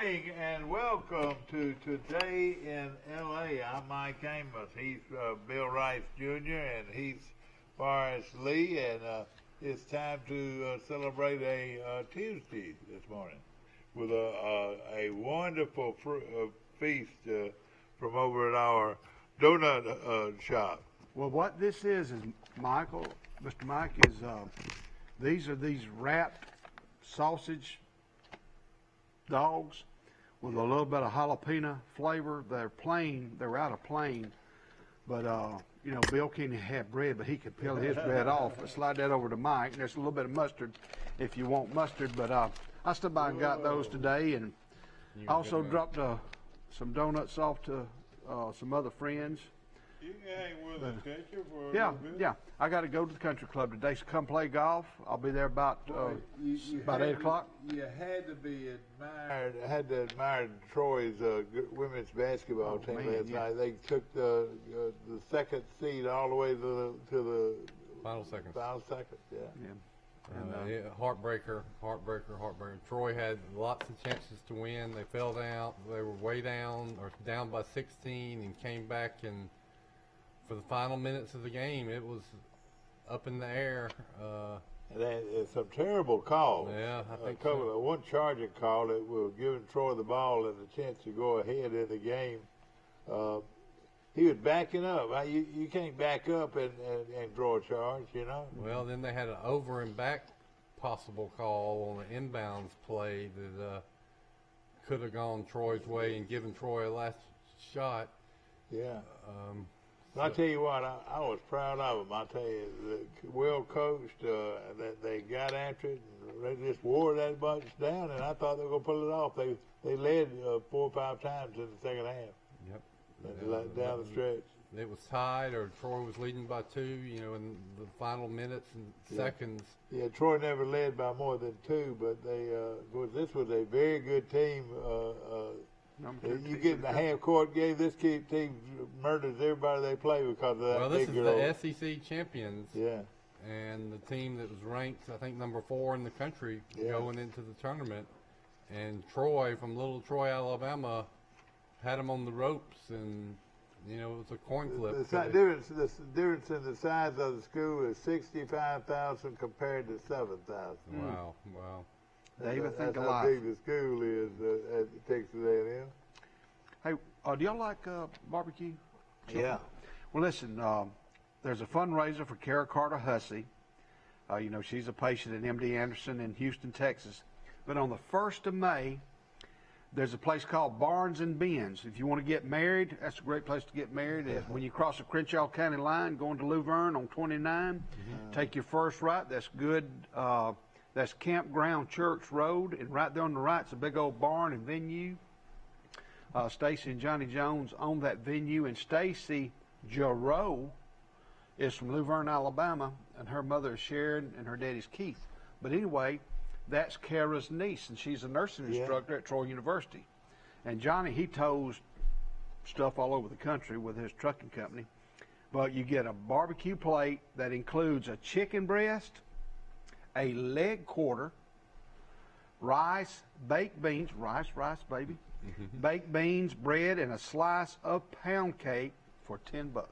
morning and welcome to Today in L.A. I'm Mike Amos. He's Bill Rice Jr. and he's Forrest Lee, and it's time to celebrate a Tuesday this morning with a wonderful feast from over at our donut shop. Well, what this is Michael, Mr. Mike, is these are these wrapped sausage dogs with a little bit of jalapeno flavor. They're plain, they're out of plain, but you know, Bill can't have bread, but he could peel his bread off. Let's slide that over to Mike. And there's a little bit of mustard if you want mustard, but I stopped by and got those today, and also dropped some donuts off to some other friends. You can hang with us, can't you, for a Yeah, little bit? yeah. I got to go to the country club today, so come play golf. I'll be there about about 8 o'clock. You had to be admired. I had to admire Troy's women's basketball team last night. They took the second seed all the way to the final seconds. Final seconds, yeah. Yeah, heartbreaker. Troy had lots of chances to win. They fell down. They were way down, or down by 16, and came back, and for the final minutes of the game, it was up in the air. And it's some terrible calls. Yeah, I think so. One charging call that was giving Troy the ball and the chance to go ahead in the game. He was backing up. You can't back up and draw a charge, you know. Well, then they had an over and back possible call on an inbounds play that could have gone Troy's way and given Troy a last shot. Yeah. I tell you what, I was proud of them. I tell you, well coached. That they got after it, and they just wore that bunch down. And I thought they were going to pull it off. They led 4 or 5 times in the second half. Yep. Down the stretch. It was tied, or Troy was leading by 2. You know, in the final minutes and seconds. Yeah, Troy never led by more than 2, but this was a very good team. You get in the half-court game, this team murders everybody they play because of that. Well, this is the SEC champions. Yeah. And the team that was ranked, I think, number 4 in the country going into the tournament. And Troy, from little Troy, Alabama, had them on the ropes, and, you know, it was a coin flip. The difference in the size of the school is 65,000 compared to 7,000. Wow. They even think That's alive. how big the school is at Texas A&M. Hey, do y'all like barbecue? Yeah. Well, listen, there's a fundraiser for Kara Carter Hussey. You know, she's a patient at MD Anderson in Houston, Texas. But on the 1st of May, there's a place called Barnes and Ben's. If you want to get married, that's a great place to get married. When you cross the Crenshaw County line, going to Luverne on 29, take your first right. That's good. That's Campground Church Road, and right there on the right's a big old barn and venue. Stacy and Johnny Jones own that venue, and Stacy Jarreau is from Luverne, Alabama, and her mother is Sharon, and her daddy's Keith. But anyway, that's Kara's niece, and she's a nursing instructor at Troy University. And Johnny, he tows stuff all over the country with his trucking company. But you get a barbecue plate that includes a chicken breast, a leg quarter, rice, baked beans, rice, baby, baked beans, bread, and a slice of pound cake for $10. All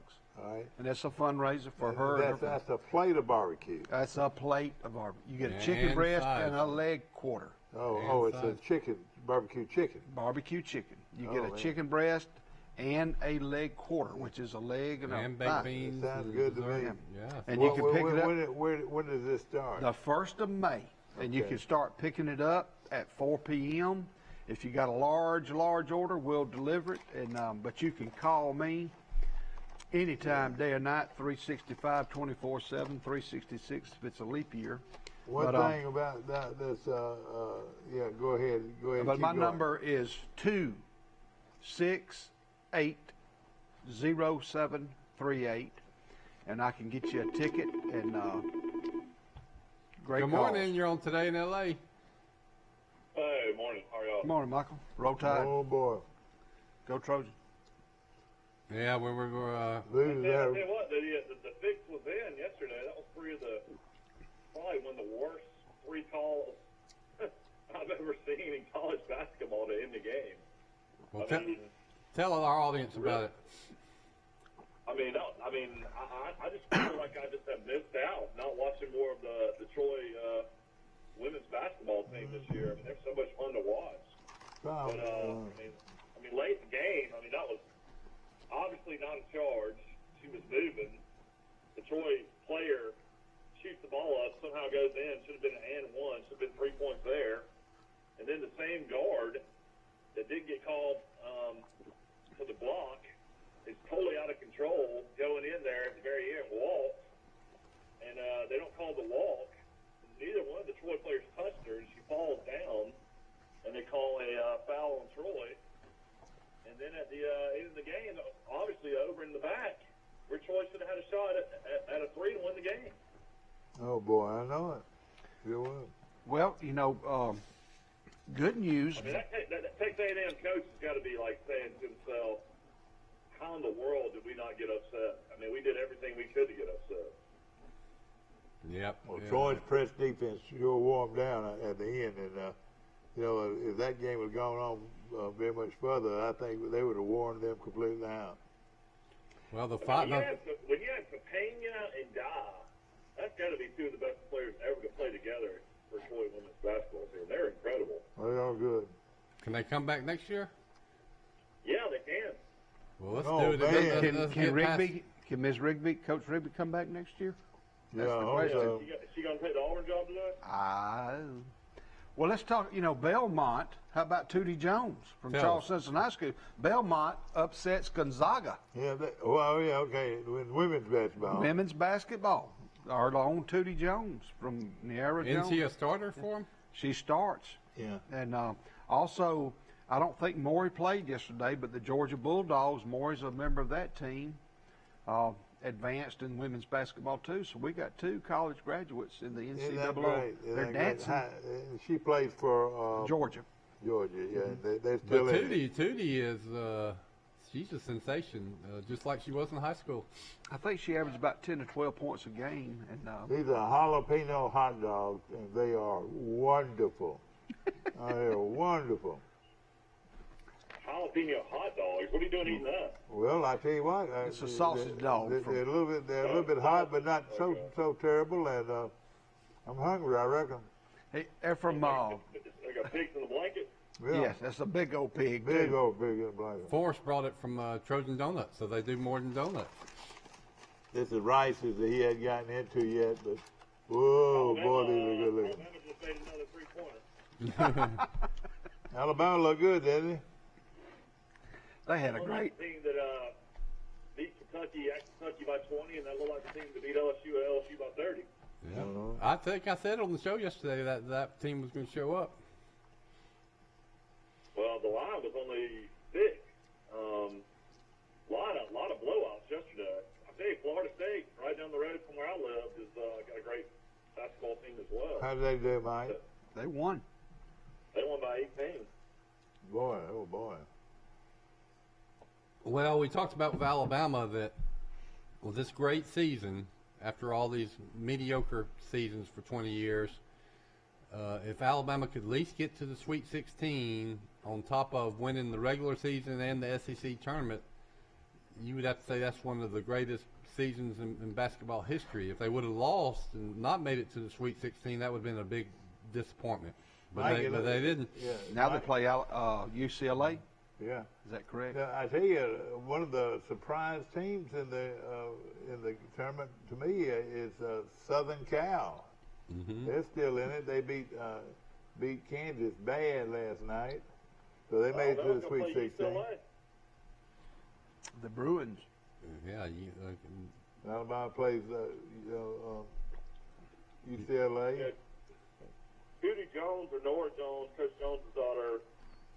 right. And that's a fundraiser for her. That's a plate of barbecue. That's a plate of barbecue. You get a chicken breast and a leg quarter. It's a chicken, barbecue chicken. Barbecue chicken. You get a chicken breast and a leg quarter, which is a leg and a baked beans. Sounds good to me. Yeah. And you can pick it up. When does this start? The 1st of May. And you can start picking it up at 4 p.m. If you got a large order, we'll deliver it. And but you can call me anytime, day or night, 365, 24/7, 366 if it's a leap year. One thing about this, go ahead. But my number is 2680738, and I can get you a ticket. And great. Good morning. You're on Today in L.A. Hey, morning. How are y'all? Good morning, Michael. Roll Tide. Oh boy. Go Trojan. Yeah, we were. I tell you what, the fix was in yesterday. That was probably one of the worst 3 calls I've ever seen in college basketball to end the game. Well, tell our audience about it. I just feel like I just have missed out not watching more of the Troy women's basketball team this year. I mean, they're so much fun to watch. But late in the game, that was obviously not in charge. She was moving. The Troy player shoots the ball up, somehow goes in. Should have been an and one. Should have been 3 points there. And then the same guard that did get called for the block is totally out of control, going in there at the very end, walk. And they don't call the walk. Neither one of the Troy players touched her. She falls down, and they call a foul on Troy. And then at the end of the game, obviously over in the back, where Troy should have had a shot at a three to win the game. Oh, boy, I know it. You will. Well, good news. That Texas A&M coach has got to be like saying to himself, how in the world did we not get upset? We did everything we could to get upset. Yep. Well, Troy's press defense sure wore them down at the end, and if that game had gone on very much further, I think they would have worn them completely out. Well, when you have Papena and Da, that's got to be two of the best players ever to play together for Troy women's basketball team. They're incredible. They are good. Can they come back next year? Yeah, they can. Well, let's do it. Can Ms. Rigby, Coach Rigby, come back next year? That's the question. Is she going to take the Auburn job today? Well, let's talk, Belmont. How about Tootie Jones from Charles Simpson High School? Belmont upsets Gonzaga. Yeah, okay. Women's basketball. Women's basketball. Our own Tootie Jones from Niara Jones. Isn't she a starter for him? She starts. Yeah. And also, I don't think Maury played yesterday, but the Georgia Bulldogs, Maury's a member of that team, advanced in women's basketball too. So we got two college graduates in the NCAA. They're dancing. She plays for Georgia. Georgia, yeah. They're still but in it. Tootie is she's a sensation, just like she was in high school. I think she averaged about 10 to 12 points a game. And these are jalapeno hot dogs, and they are wonderful. They're wonderful. Jalapeno hot dogs. What are you doing eating that? Well, I tell you what, it's a sausage dog. They're a little bit hot, but not so terrible. And I'm hungry, I reckon. Hey, they're from. They got pigs in the blanket. Yeah. Yes, that's a big old pig. Big old pig in the blanket. Forrest brought it from Trojan Donuts, so they do more than donuts. This is rices that he hadn't gotten into yet, but whoa, boy, these are good looking. Alabama just made another 3-pointer. Alabama looked good, didn't he? They had a great. Team that beat Kentucky by 20, and that looked like the team that beat LSU by 30. Yeah. I think I said on the show yesterday that team was going to show up. Well, the line was only 6. Lot of blowouts yesterday. I tell you, Florida State, right down the road from where I live, has got a great basketball team as well. How did they do, Mike? They won. They won by 18. Boy, oh boy. Well, we talked about with Alabama that this great season, after all these mediocre seasons for 20 years, if Alabama could at least get to the Sweet 16 on top of winning the regular season and the SEC tournament, you would have to say that's one of the greatest seasons in basketball history. If they would have lost and not made it to the Sweet 16, that would have been a big disappointment. But they didn't. Yeah, now they play UCLA. Yeah. Is that correct? Yeah, I tell you, one of the surprise teams in the tournament to me is Southern Cal. Mm-hmm. They're still in it. They beat Kansas bad last night, so they made it to the Sweet 16. The Bruins. Yeah. Alabama plays UCLA. Yeah. Judy Jones or Nora Jones, Coach Jones' daughter,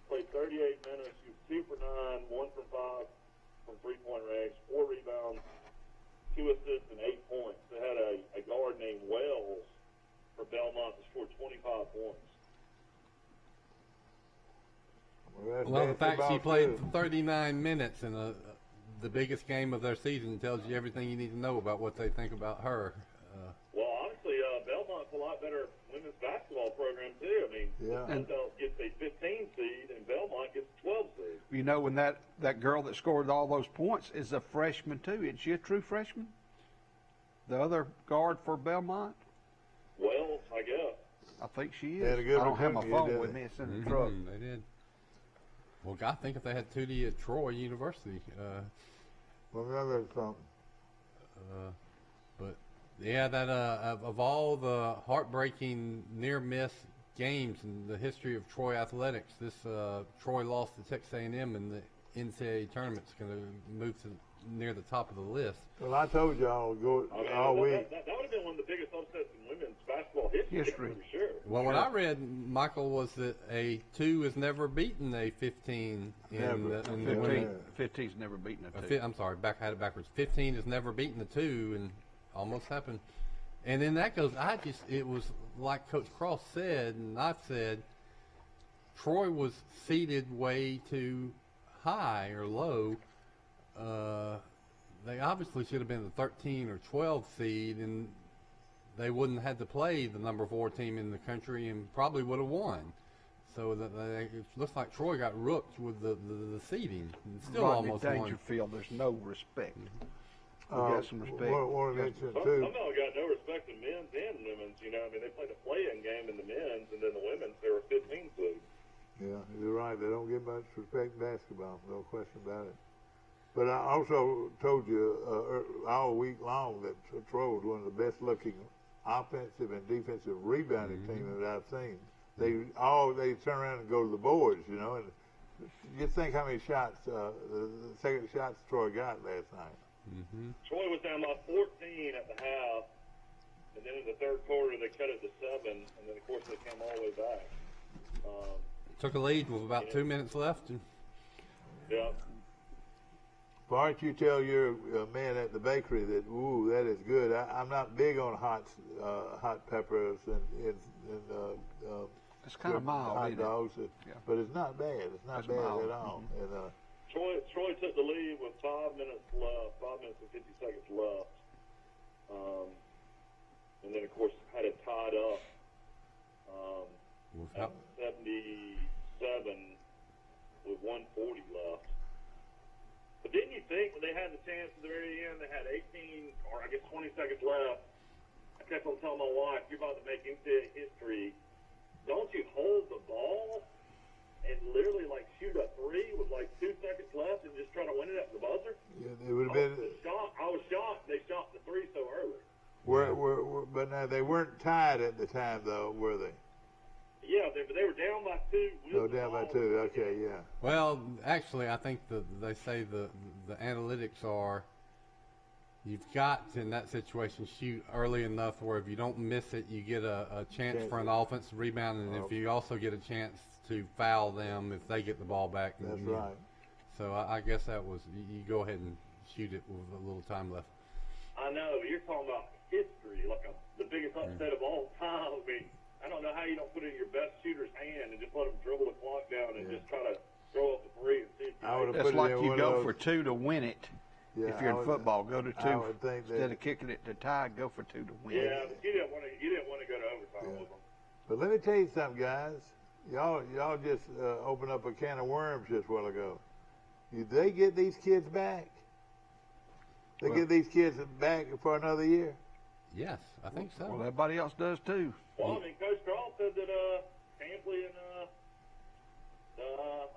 played 38 minutes. She was 2 for 9, 1 from 5 from 3-point range, 4 rebounds, 2 assists, and 8 points. They had a guard named Wells for Belmont that scored 25 points. Well, the fact she played 39 minutes in the biggest game of their season tells you everything you need to know about what they think about her. Well, honestly, Belmont Belmont's a lot better women's basketball program too. I mean, Sunbelt gets a 15 seed and Belmont gets a 12 seed. You know, when that girl that scored all those points is a freshman too. Is she a true freshman? The other guard for Belmont? Well, I guess. I think she is. I don't have my phone with me. It's in the truck. They did. Well, I think if they had Tootie at Troy University. Well, that's something. But yeah, that of all the heartbreaking near-miss games in the history of Troy athletics, this Troy lost to Texas A&M in the NCAA tournament's going to move to near the top of the list. Well, I told y'all all week. That would have been one of the biggest upsets in women's basketball history. For sure. Well, what I read, Michael, was that a 2 has never beaten a 15 in the 15's never beaten a 2. I'm sorry, I had it backwards. 15 has never beaten a 2, and almost happened. And then that goes, it was like Coach Cross said, and I've said, Troy was seeded way too high or low. They obviously should have been the 13 or 12 seed, and they wouldn't have had to play the number 4 team in the country and probably would have won. So it looks like Troy got rooked with the seeding and still almost won. Dangerfield, there's no respect. We got some respect. One mention too. Somehow got no respect in men's and women's. You know, I mean, they played a play-in game in the men's, and then the women's, they were 15 seed. Yeah, you're right. They don't get much respect in basketball, no question about it. But I also told you all week long that Troy was one of the best-looking offensive and defensive rebounding teams that I've seen. They turn around and go to the boards, you know. And just think how many shots, the second shots Troy got last night. Mm-hmm. Troy was down by 14 at the half, and then in the third quarter they cut it to 7, and then of course they came all the way back. Took a lead with about 2 minutes left. Yeah. Why don't you tell your man at the bakery that, ooh, that is good. I'm not big on hot peppers and it's kind of mild, hot dogs, but it's not bad. It's not bad mild. at all. And Troy took the lead with 5 minutes left, 5 minutes and 50 seconds left, and then of course had it tied up at 77 with 1:40 left. But didn't you think when they had the chance at the very end, they had 18 or I guess 20 seconds left? I kept on telling my wife, "You're about to make NCAA history. Don't you hold the ball and literally like shoot a 3 with like 2 seconds left and just try to win it at the buzzer?" Yeah, it would have been. I was shocked they shot the 3 so early. But now they weren't tied at the time, though, were they? Yeah, they were down by 2. No, down by 2. Okay, yeah. Well, actually, I think they say the analytics are you've got to, in that situation, shoot early enough where if you don't miss it, you get a chance for an offensive rebound, and if you also get a chance to foul them if they get the ball back. That's right. So I guess that was you go ahead and shoot it with a little time left. I know you're talking about history, like the biggest upset of all time. I mean, I don't know how you don't put it in your best shooter's hand and just let him dribble the clock down and just try to throw up a 3 and see. It's like you go for 2 to win it. Yeah, if you're in football, go to 2 I would think instead of kicking it to tie. Go for 2 to win. Yeah, but you didn't want to go to overtime with them. But let me tell you something, guys. Y'all just opened up a can of worms just a while ago. They get these kids back. They get these kids back for another year. Yes, I think so. Well, everybody else does too. Well, I mean, Coach Cross said that Hampley and the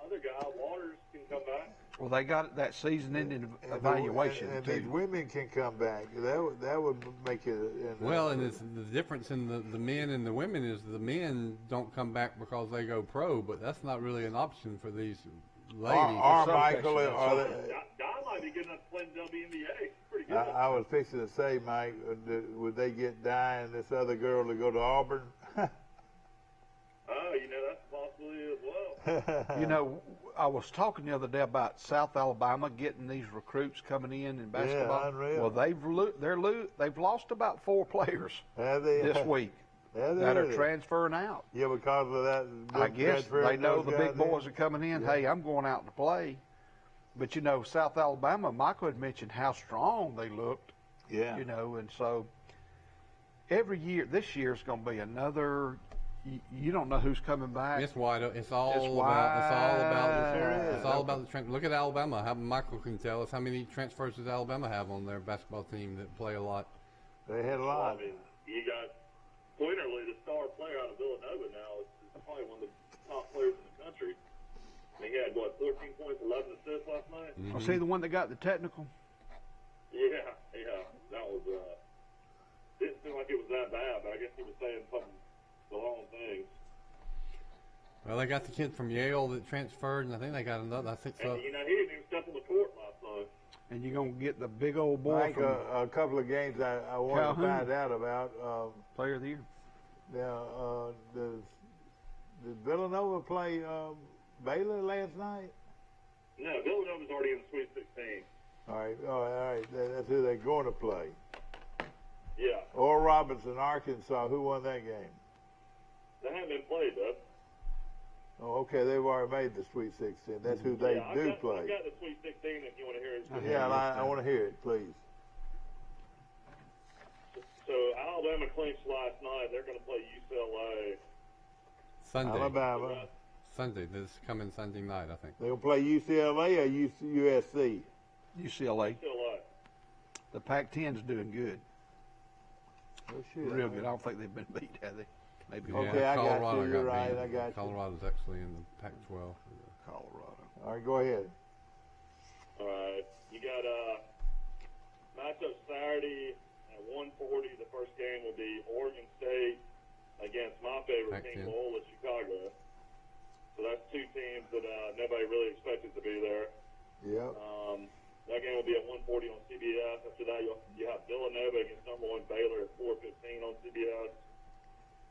other guy, Waters, can come back. Well, they got that season-ending evaluation and too. these women can come back. That would make it. Well, and the difference in the men and the women is the men don't come back because they go pro, but that's not really an option for these ladies. Or Michael, Don might be good enough to play in the WNBA. Pretty good. I was fixing to say, Mike, would they get Di and this other girl to go to Auburn? Oh, that's a possibility as well. You know, I was talking the other day about South Alabama getting these recruits coming in basketball. Yeah, unreal. Well, they've lost about 4 players this week that are transferring out. Yeah, because of that. I guess they know the big boys are coming in. Yeah. Hey, I'm going out to play. But South Alabama, Michael had mentioned how strong they looked. Yeah. And so every year, this year is going to be another. You don't know who's coming back. It's wide. It's all It's about the transfer. Look at Alabama. How Michael can tell us how many transfers does Alabama have on their basketball team that play a lot. They had a lot. Well, I mean, you got Quinterly, the star player out of Villanova now, is probably one of the top players in the country. I mean, he had 14 points, 11 assists last night. Mm-hmm. Was he the one that got the technical? Yeah, that was. Didn't seem like it was that bad, but I guess he was saying the wrong things. Well, they got the kid from Yale that transferred, and I think they got another. I think so. And, he didn't even step on the court last night. And you're going to get the big old boy Mike, from a couple of games I want Calhoun. to find out about. Player of the Year. Now, did Villanova play Baylor last night? No, Villanova's already in the Sweet 16. All right. That's who they're going to play. Yeah. Oral Roberts, Arkansas. Who won that game? They haven't been played, though. Oh, okay. They've already made the Sweet 16. That's who they I've do got play. the Sweet 16 if you want to hear it. Yeah, I want to hear it, please. So Alabama clinched last night. They're going to play UCLA. Sunday. Alabama. Sunday. This coming Sunday night, I think. They're going to play UCLA or USC? UCLA. UCLA. The Pac-10's doing good. Oh, shit. Real good. I don't think they've been beat, have they? Maybe Yeah, Okay, I got Colorado you. You're got right. beat. I got you. Colorado's actually in the Pac-12. Colorado. All right, go ahead. All right. You got matchup Saturday at 1:40. The first game will be Oregon State against my favorite team, Pac-10. Loyola Chicago. So that's two teams that nobody really expected to be there. Yep. That game will be at 1:40 on CBS. After that, you have Villanova against number 1 Baylor at 4:15 on CBS.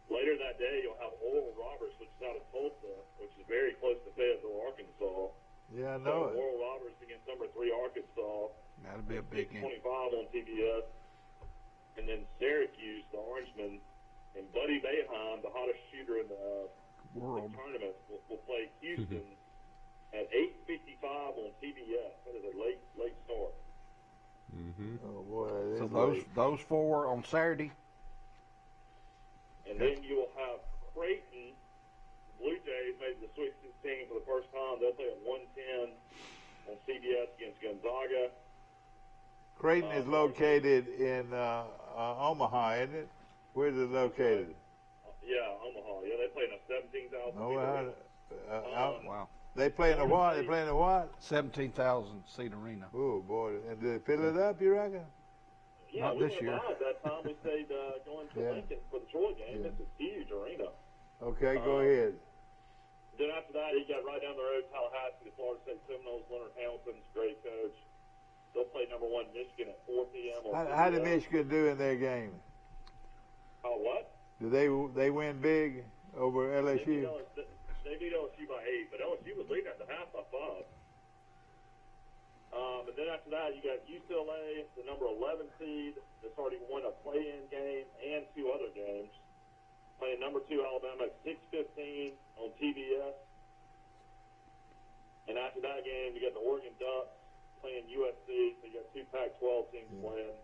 Later that day, you'll have Oral Roberts, which is out of Tulsa, which is very close to Fayetteville, Arkansas. Yeah, I know So it. Oral Roberts against number 3 Arkansas. That'll be a big game. 25 on TBS. And then Syracuse, the Orangemen, and Buddy Boeheim, the hottest shooter in the World. tournament, will play Houston at 8:55 on TBS. That is a late start. Mm-hmm. Oh, boy, that is So late. those four on Saturday. And then you will have Creighton. Blue Jays made the Sweet 16 for the first time. They'll play at 1:10 on CBS against Gonzaga. Creighton is located in Omaha, isn't it? Where's it located? Yeah, Omaha. Yeah, they play in a 17,000 people. Wow. They play in the what? They play in the what? 17,000 seat arena. Oh, boy. And did they fill it up, you reckon? Yeah, Not we this went year. by at that time. We stayed going to Yeah. Lincoln for the Troy game. Yeah. It's a huge arena. Okay, go ahead. Then after that, he got right down the road, Tallahassee, the Florida State Seminoles. Leonard Hamilton's a great coach. They'll play number 1 Michigan at 4 p.m. on How did CBS. Michigan do in their game? What? Did they win big over LSU? They beat LSU by 8, but LSU was leading at the half by 5. And then after that, you got UCLA, the number 11 seed, that's already won a play-in game and 2 other games, playing number 2 Alabama at 6:15 on TBS. And after that game, you got the Oregon Ducks playing USC. So you got 2 Pac-12 teams playing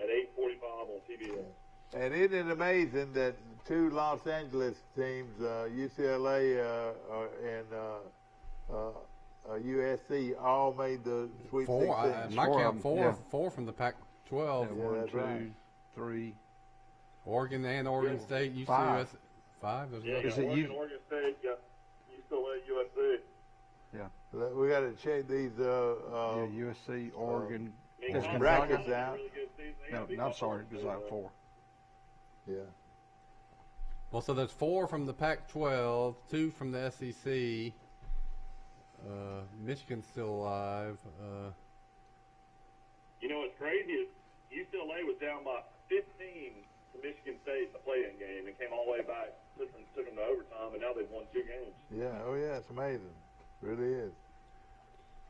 at 8:45 on TBS. And isn't it amazing that 2 Los Angeles teams, UCLA and USC, all made the Sweet 16? My count them, yeah. four from the Pac-12. Yeah, One, that's two, right. 3. Oregon and Oregon Yeah. State, UC, 5. 5. There's Yeah, another- you Is got it Oregon, you- Oregon State, you got UCLA, USC. We got to check these. Yeah, USC, Oregon. I mean, Is Gonzaga brackets had a out. really good season. They No, got beat I'm by sorry. Florida It's State, like though. 4. Yeah. Well, so there's 4 from the Pac-12, 2 from the SEC. Michigan's still alive. You know what's crazy is UCLA was down by 15 to Michigan State in the play-in game and came all the way back, took them to overtime, and now they've won 2 games. Yeah. Oh, yeah. It's amazing. Really is.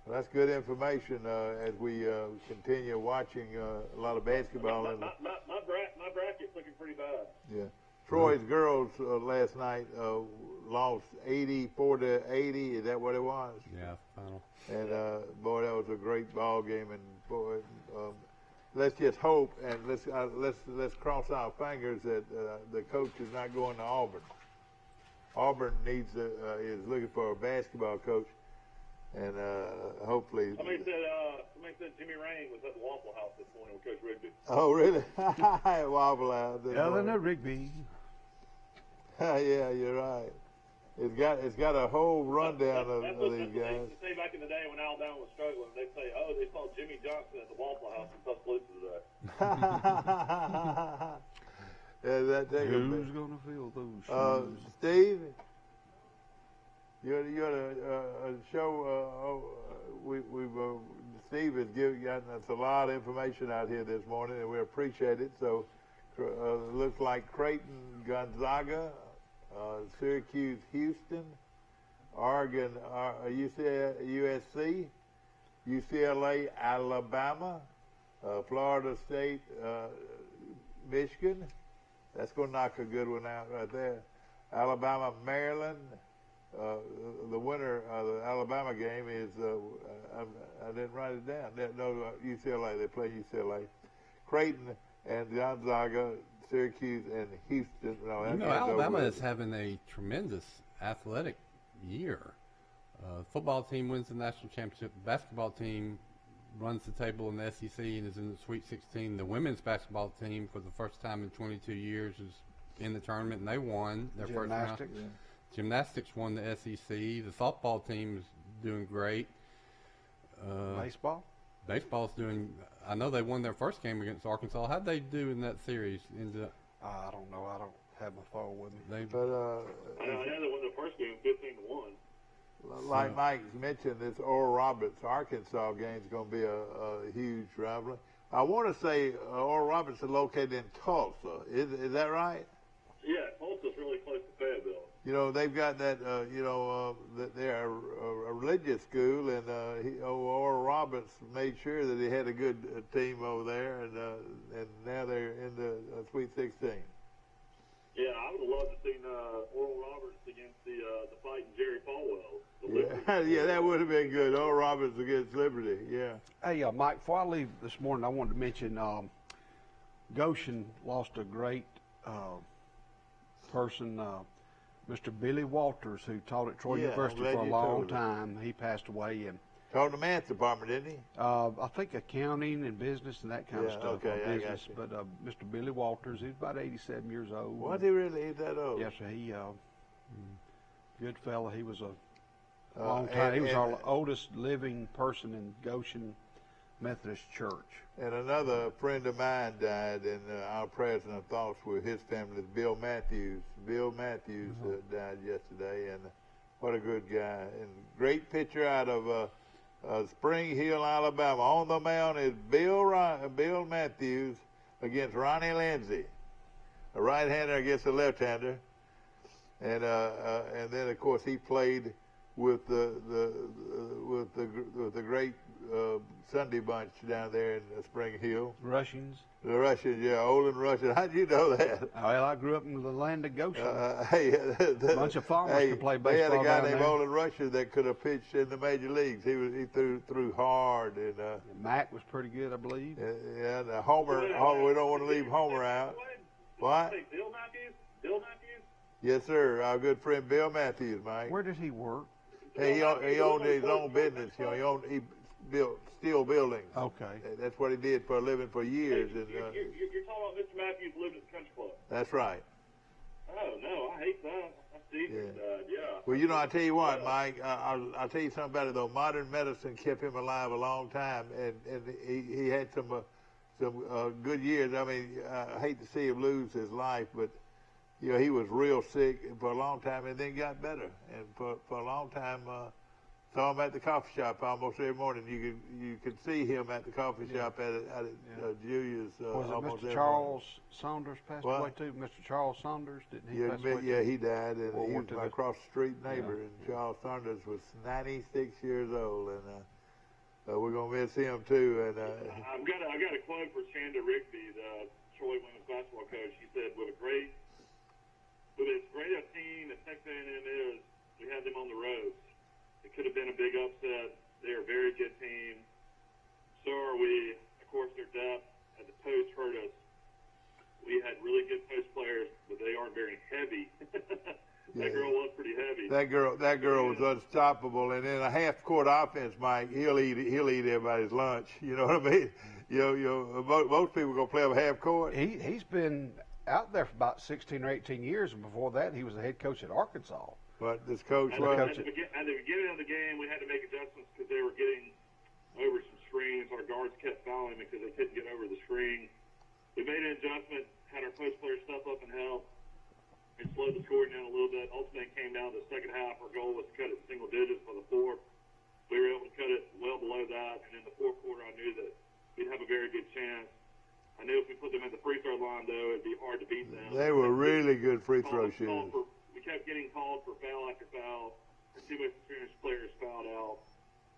Well, that's good information as we continue watching a lot of basketball. My bracket's looking pretty bad. Yeah. Troy's girls last night lost 84-80. Is that what it was? Yeah, final. And boy, that was a great ball game. And boy, let's just hope and let's cross our fingers that the coach is not going to Auburn. Auburn is looking for a basketball coach, and hopefully. Somebody said Jimmy Rain was at the Waffle House this morning with Coach Rigby. Oh, really? Waffle House. Eleanor Rigby. Yeah, you're right. It's got a whole rundown of these guys. They used to say back in the day when Alabama was struggling. They'd say, "Oh, they saw Jimmy Johnson at the Waffle House in Tuscaloosa today." Who's gonna fill those shoes? Steve, you had a show. Steve has gotten us a lot of information out here this morning, and we appreciate it. So, it looks like Creighton, Gonzaga. Syracuse, Houston, Oregon, USC, UCLA, Alabama, Florida State, Michigan. That's going to knock a good one out right there. Alabama, Maryland. The winner of the Alabama game is, I didn't write it down. No, UCLA. They play UCLA. Creighton and Gonzaga, Syracuse and Houston. Alabama is having a tremendous athletic year. Football team wins the national championship. The basketball team runs the table in the SEC and is in the Sweet 16. The women's basketball team, for the first time in 22 years, is in the tournament, and they won their first round. Yeah. Gymnastics won the SEC. The softball team is doing great. Baseball's doing. I know they won their first game against Arkansas. How'd they do in that series? I don't know. I don't have my phone with me. I know they won the first game 15-1. Like Mike mentioned, this Oral Roberts Arkansas game is going to be a huge rivalry. I want to say Oral Roberts is located in Tulsa. Is that right? Yeah, Tulsa's really close to Fayetteville. You know, they've got that, that they're a religious school, and Oral Roberts made sure that he had a good team over there, and now they're in the Sweet 16. Yeah, I would have loved to see Oral Roberts against the fighting Jerry Falwell. Yeah, that would have been good. Oral Roberts against Liberty, yeah. Hey, Mike, before I leave this morning, I wanted to mention Goshen lost a great person, Mr. Billy Walters, who taught at Troy University for a long time. He passed away. And taught in the math department, didn't he? I think accounting and business and that kind of stuff. Okay, I business. got you. But Mr. Billy Walters, he was about 87 years old. Was he really? He's that old? Yes, sir. He good fella. He was a long time. He was our oldest living person in Goshen Methodist Church. And another friend of mine died, and our prayers and our thoughts with his family, Bill Matthews. Bill Matthews died yesterday, and what a good guy. And great picture out of Spring Hill, Alabama. On the mound is Bill Matthews against Ronnie Lindsay, a right-hander against a left-hander. And then, of course, he played with the great Sunday bunch down there in Spring Hill. Russians. The Russians, yeah, Olin Russian. How'd you know that? Well, I grew up in the land of Goshen. A bunch of farmers could play baseball. They had a guy named there. Olin Russian that could have pitched in the major leagues. He threw hard. And Mac was pretty good, I believe. Yeah, and Homer, we don't want to leave Homer out. What? Bill Matthews? Bill Matthews? Yes, sir. Our good friend Bill Matthews, Mike. Where did he work? He owned his own business. He built steel buildings. Okay. That's what he did for a living for years. You're talking about Mr. Matthews lived at the country club. That's right. Oh, no, I hate that. That's Steve. Well, I tell you what, Mike, I'll tell you something about it, though. Modern medicine kept him alive a long time, and he had some good years. I mean, I hate to see him lose his life, but he was real sick for a long time and then got better. And for a long time, saw him at the coffee shop almost every morning. You could see him at the coffee shop at Julia's. Was it almost Mr. Charles Saunders passed away too? Mr. Charles Saunders, didn't he pass away? Yeah, he died, and he was my the across the street neighbor. And Charles Saunders was 96 years old, and we're gonna miss him too. And I got a quote for Shanda Rigby, the Troy women's basketball coach. She said, "With as great a team as Texas A&M is, we had them on the road. It could have been a big upset. They're a very good team. So are we. Of course, their depth post hurt us. We had really good post players, but they aren't very heavy. That girl was pretty heavy. That girl was unstoppable. And in a half-court offense, Mike, he'll eat everybody's lunch. You know what I mean? Most people gonna play him half court. He's been out there for about 16 or 18 years, and before that, he was the head coach at Arkansas. But this coach at the beginning of the game, we had to make adjustments because they were getting over some screens. Our guards kept fouling because they couldn't get over the screen. We made an adjustment, had our post players step up and help, and slowed the scoring down a little bit. Ultimately, it came down to the second half. Our goal was to cut it single digits for the fourth. We were able to cut it well below that, and in the fourth quarter, I knew that we'd have a very good chance. I knew if we put them at the free throw line, though, it'd be hard to beat them. They were really good free throw shooters. We kept getting called for foul after foul, and too much experienced players fouled out,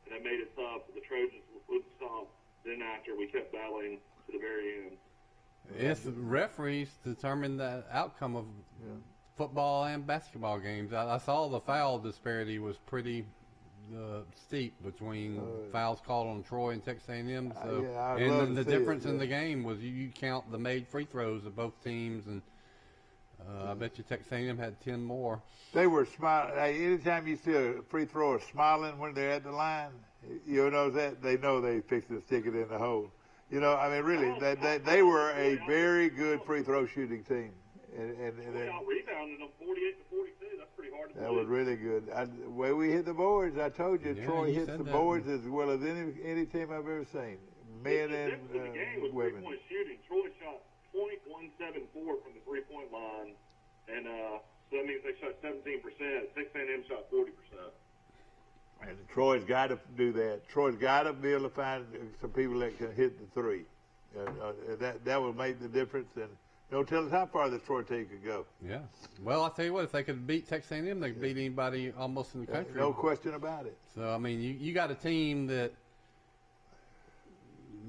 and that made it tough. The Trojans wouldn't stop. Then after, we kept battling to the very end. Yes, the referees determined the outcome of football and basketball games. I saw the foul disparity was pretty steep between fouls called on Troy and Texas A&M. So, and the difference in the game was you count the made free throws of both teams, and I bet you Texas A&M had 10 more. They were smiling. Anytime you see a free thrower smiling when they're at the line, you know that they know they fixed to stick it in the hole. You know, I mean, really, they were a very good free throw shooting team. We out-rebounded them 48-42. That's pretty hard to That was really good. The way we hit the boards, I told you, Troy hits the boards as well as any team I've ever seen, men and women. The game was three-point shooting. Troy shot .174 from the three-point line, and so that means they shot 17%. Texas A&M shot 40%. And Troy's got to do that. Troy's got to be able to find some people that can hit the three. That will make the difference. And no telling how far this Troy team could go. Yeah. Well, I'll tell you what, if they could beat Texas A&M, they could beat anybody almost in the country. No question about it. So, I mean, you got a team that,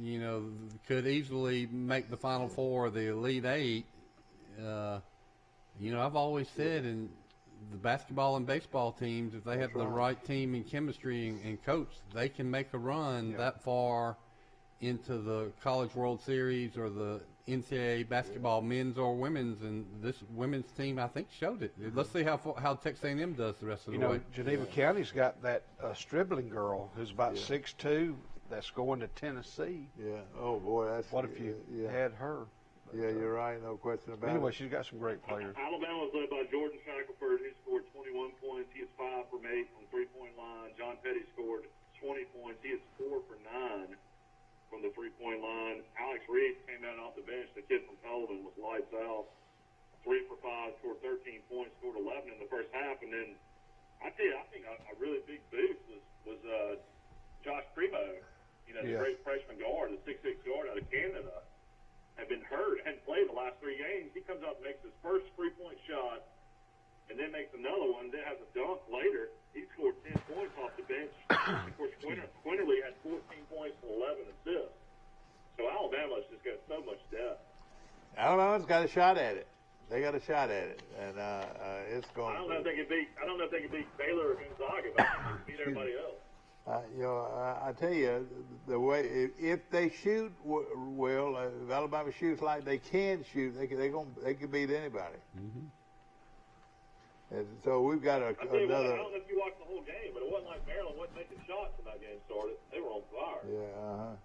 you know, could easily make the Final Four, the Elite Eight. You know, I've always said in the basketball and baseball teams, if they have the right team and chemistry and coach, they can make a run that far into the College World Series or the NCAA basketball, men's or women's, and this women's team, I think, showed it. Let's see how Texas A&M does the rest of the way. You know, Geneva County's got that Stribling girl who's about 6'2", that's going to Tennessee. Yeah. Oh, boy. What if you had her? Yeah, you're right. No question about it. Anyway, she's got some great players. Alabama was led by Jordan Shackelford, who scored 21 points. He is 5 from 8 on three-point line. John Petty scored 20 points. He is 4 for 9 from the three-point line. Alex Reed came out off the bench. The kid from Sullivan was lights out. 3 for 5, scored 13 points, scored 11 in the first half. And then, I tell you, I think a really big boost was Josh Primo, the great freshman guard, the 6'6" guard out of Canada. Had been hurt, hadn't played the last 3 games. He comes up and makes his first three-point shot, and then makes another one, then has a dunk later. He scored 10 points off the bench. Of course, Quinterly had 14 points and 11 assists. So Alabama's just got so much depth. Alabama's got a shot at it. They got a shot at it, and it's going. I don't know if they can beat Baylor or Gonzaga, but they can beat everybody else. I tell you, the way if they shoot well, if Alabama shoots like they can shoot, they can beat anybody. Mm-hmm. And so we've got another. I don't know if you watched the whole game, but it wasn't like Maryland wasn't making shots when that game started. They were on fire. Yeah.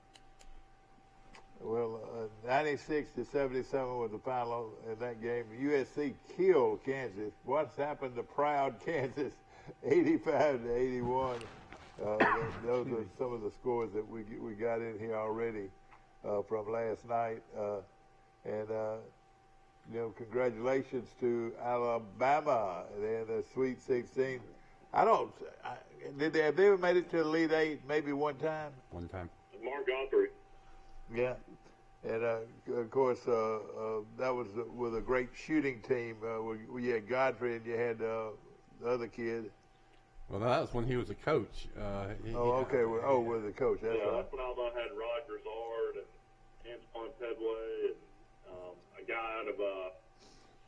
Well, 96-77 was the final in that game. USC killed Kansas. What's happened to proud Kansas? 85-81. Those are some of the scores that we got in here already from last night, congratulations to Alabama. They're in the Sweet 16. Have they ever made it to the Elite Eight? Maybe one time. One time. Mark Godfrey. Yeah, and of course that was with a great shooting team. You had Godfrey and you had the other kid. Well, that was when he was a coach. With the coach. That's right. That's when Alabama had Rod Grisard and Antoine Pedway and a guy out of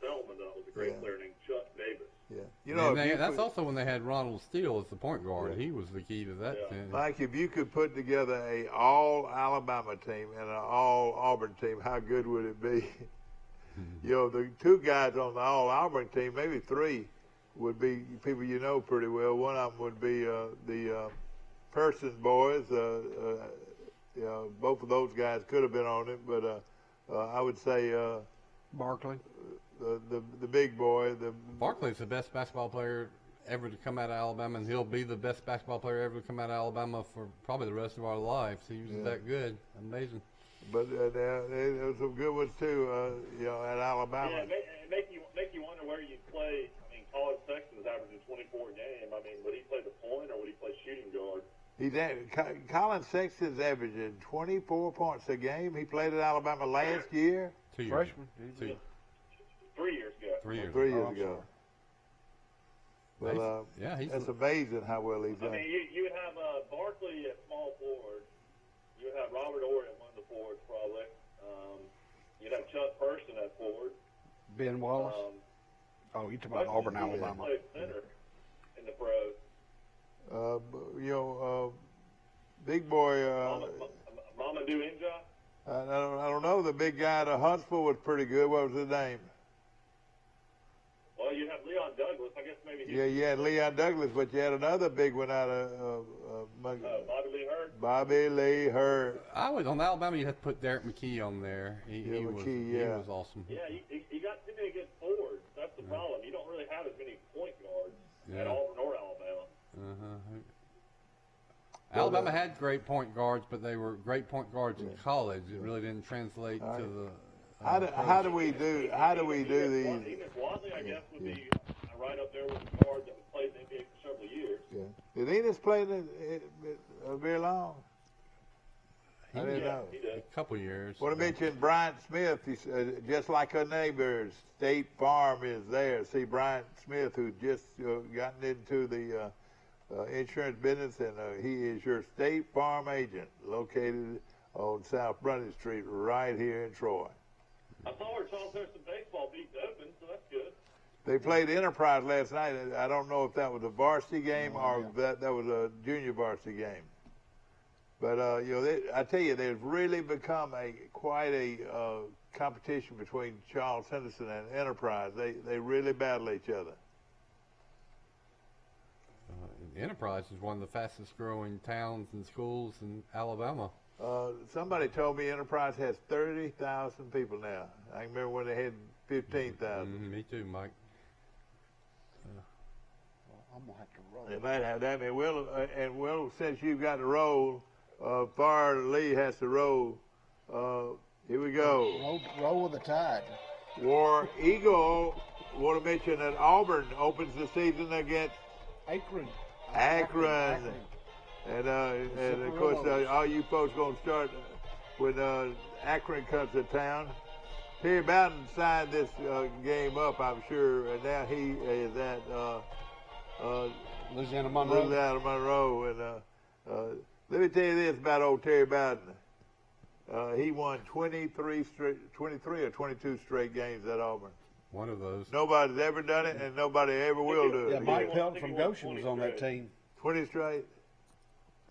Selma that was a great player named Chuck Davis. Yeah, you know, that's also when they had Ronald Steele as the point guard. Yeah. He was the key to that team. Like if you could put together a all Alabama team and an all Auburn team, how good would it be? You know, the two guys on the all Auburn team, maybe three, would be people you know pretty well. One of them would be the Person boys. You know, both of those guys could have been on it, but I would say Barkley. The big boy. Barkley's the best basketball player ever to come out of Alabama, and he'll be the best basketball player ever to come out of Alabama for probably the rest of our lives. He was that good. Amazing. But there's some good ones too, you know, at Alabama. Yeah, it make you wonder where you play. I mean, College Sexton is averaging 24 a game. I mean, would he play the point or would he play shooting guard? Colin Sexton's averaging 24 points a game. He played at Alabama last year. 2 years. Freshman. 3 years ago. 3 years. 3 years ago. Well, he's that's amazing how well he's done. I mean, you would have Barkley at small forward. You would have Robert Ory at one of the forwards probably. You'd have Chuck Person at forward. Ben Wallace. You talking about Auburn, Alabama? Played center in the pros. You know, big boy. Mamadou Inja. I don't know. The big guy at Huntsville was pretty good. What was his name? Well, you have Leon Douglas. I guess maybe. Yeah, you had Leon Douglas, but you had another big one out of Bobby Lee Hurt. Bobby Lee Hurt. I would on Alabama. You have to put Derek McKee on there. He was awesome. Yeah, you got too many good forwards. That's the problem. You don't really have as many point guards at Auburn or Alabama. Alabama had great point guards, but they were great point guards in college. It really didn't translate to the. How do we do these? Amos Mosley, I guess, would be right up there with the guard that played in the NBA for several years. Yeah. Did Amos play very long? I didn't know. He did. A couple years. Want to mention Bryant Smith? He's just like her neighbors. State Farm is there. See Bryant Smith, who just gotten into the insurance business, and he is your State Farm agent, located on South Brunny Street, right here in Troy. I saw where Charles Thurston baseball beat open, so that's good. They played Enterprise last night. I don't know if that was a varsity game or that was a junior varsity game. But you know, I tell you, they've really become quite a competition between Charles Henderson and Enterprise. They really battle each other. Enterprise is one of the fastest growing towns and schools in Alabama. Somebody told me Enterprise has 30,000 people now. I remember when they had 15,000. Me too, Mike. I'm gonna have to roll. They might have that. And Will, since you've got to roll, Far Lee has to roll. Here we go. Roll with the tide. War Eagle. Want to mention that Auburn opens the season against Akron. And of course, all you folks going to start when Akron comes to town. Terry Bowden signed this game up, I'm sure, and now he is at Louisiana Monroe. And let me tell you this about old Terry Bowden. He won 23 or 22 straight games at Auburn. One of those. Nobody's ever done it, and nobody ever will do it. Yeah, Mike Pelton from Goshen was on that team. 20 straight.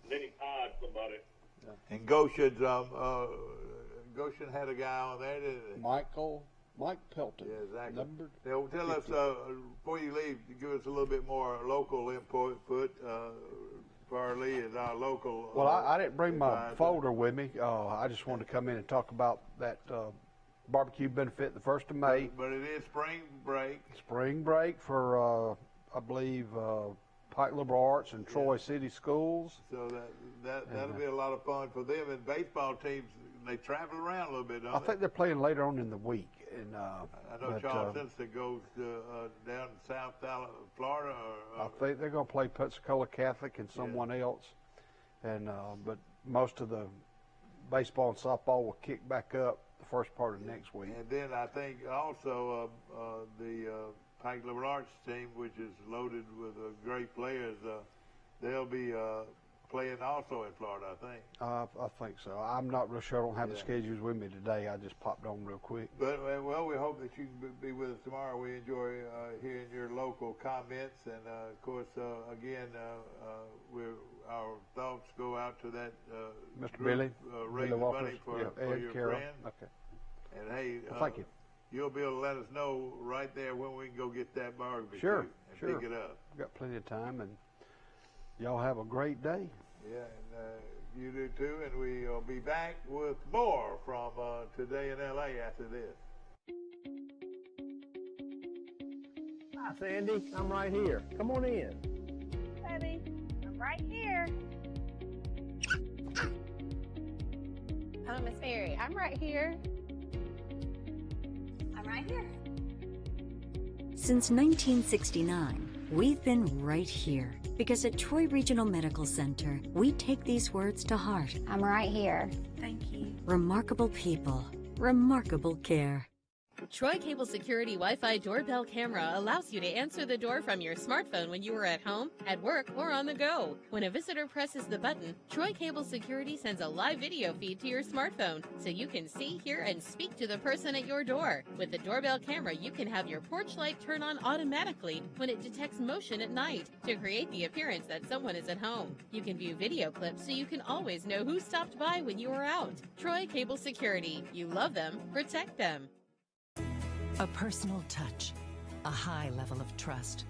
Then he tied somebody. And Goshen had a guy on there, didn't he? Mike Pelton. Yeah, exactly. Now, tell us, before you leave, give us a little bit more local input. Farley is our local. Well, I didn't bring my folder with me. I just wanted to come in and talk about that barbecue benefit the 1st of May. But it is spring break. Spring break for, I believe, Pike Liberal Arts and Troy City Schools. So that'll be a lot of fun for them. And baseball teams, they travel around a little bit, don't they? I think they're playing later on in the week. And I know Charles Henderson goes down South Florida. I think they're going to play Pensacola Catholic and someone else. And but most of the baseball and softball will kick back up the first part of next week. And then I think also the Pike Liberal Arts team, which is loaded with great players, they'll be playing also in Florida, I think. I think so. I'm not real sure. I don't have the schedules with me today. I just popped on real quick. But, well, we hope that you can be with us tomorrow. We enjoy hearing your local comments, and of course, again, our thoughts go out to that Mr. group, Billy, raising money for Ed, your Carol. friend. Okay. And hey, Well, thank you. You'll be able to let us know right there when we can go get that barbecue Sure, and sure. pick it up. We've got plenty of time, and y'all have a great day. Yeah, and you do too, and we'll be back with more from Today in L.A. after this. Hi, Sandy. I'm right here. Come on in. Betty, I'm right here. Hello, Miss Mary. I'm right here. I'm right here. Since 1969, we've been right here because at Troy Regional Medical Center, we take these words to heart. I'm right here. Thank you. Remarkable people, remarkable care. Troy Cable Security Wi-Fi doorbell camera allows you to answer the door from your smartphone when you are at home, at work, or on the go. When a visitor presses the button, Troy Cable Security sends a live video feed to your smartphone so you can see, hear, and speak to the person at your door. With the doorbell camera, you can have your porch light turn on automatically when it detects motion at night to create the appearance that someone is at home. You can view video clips so you can always know who stopped by when you were out. Troy Cable Security. You love them, protect them. A personal touch, a high level of trust.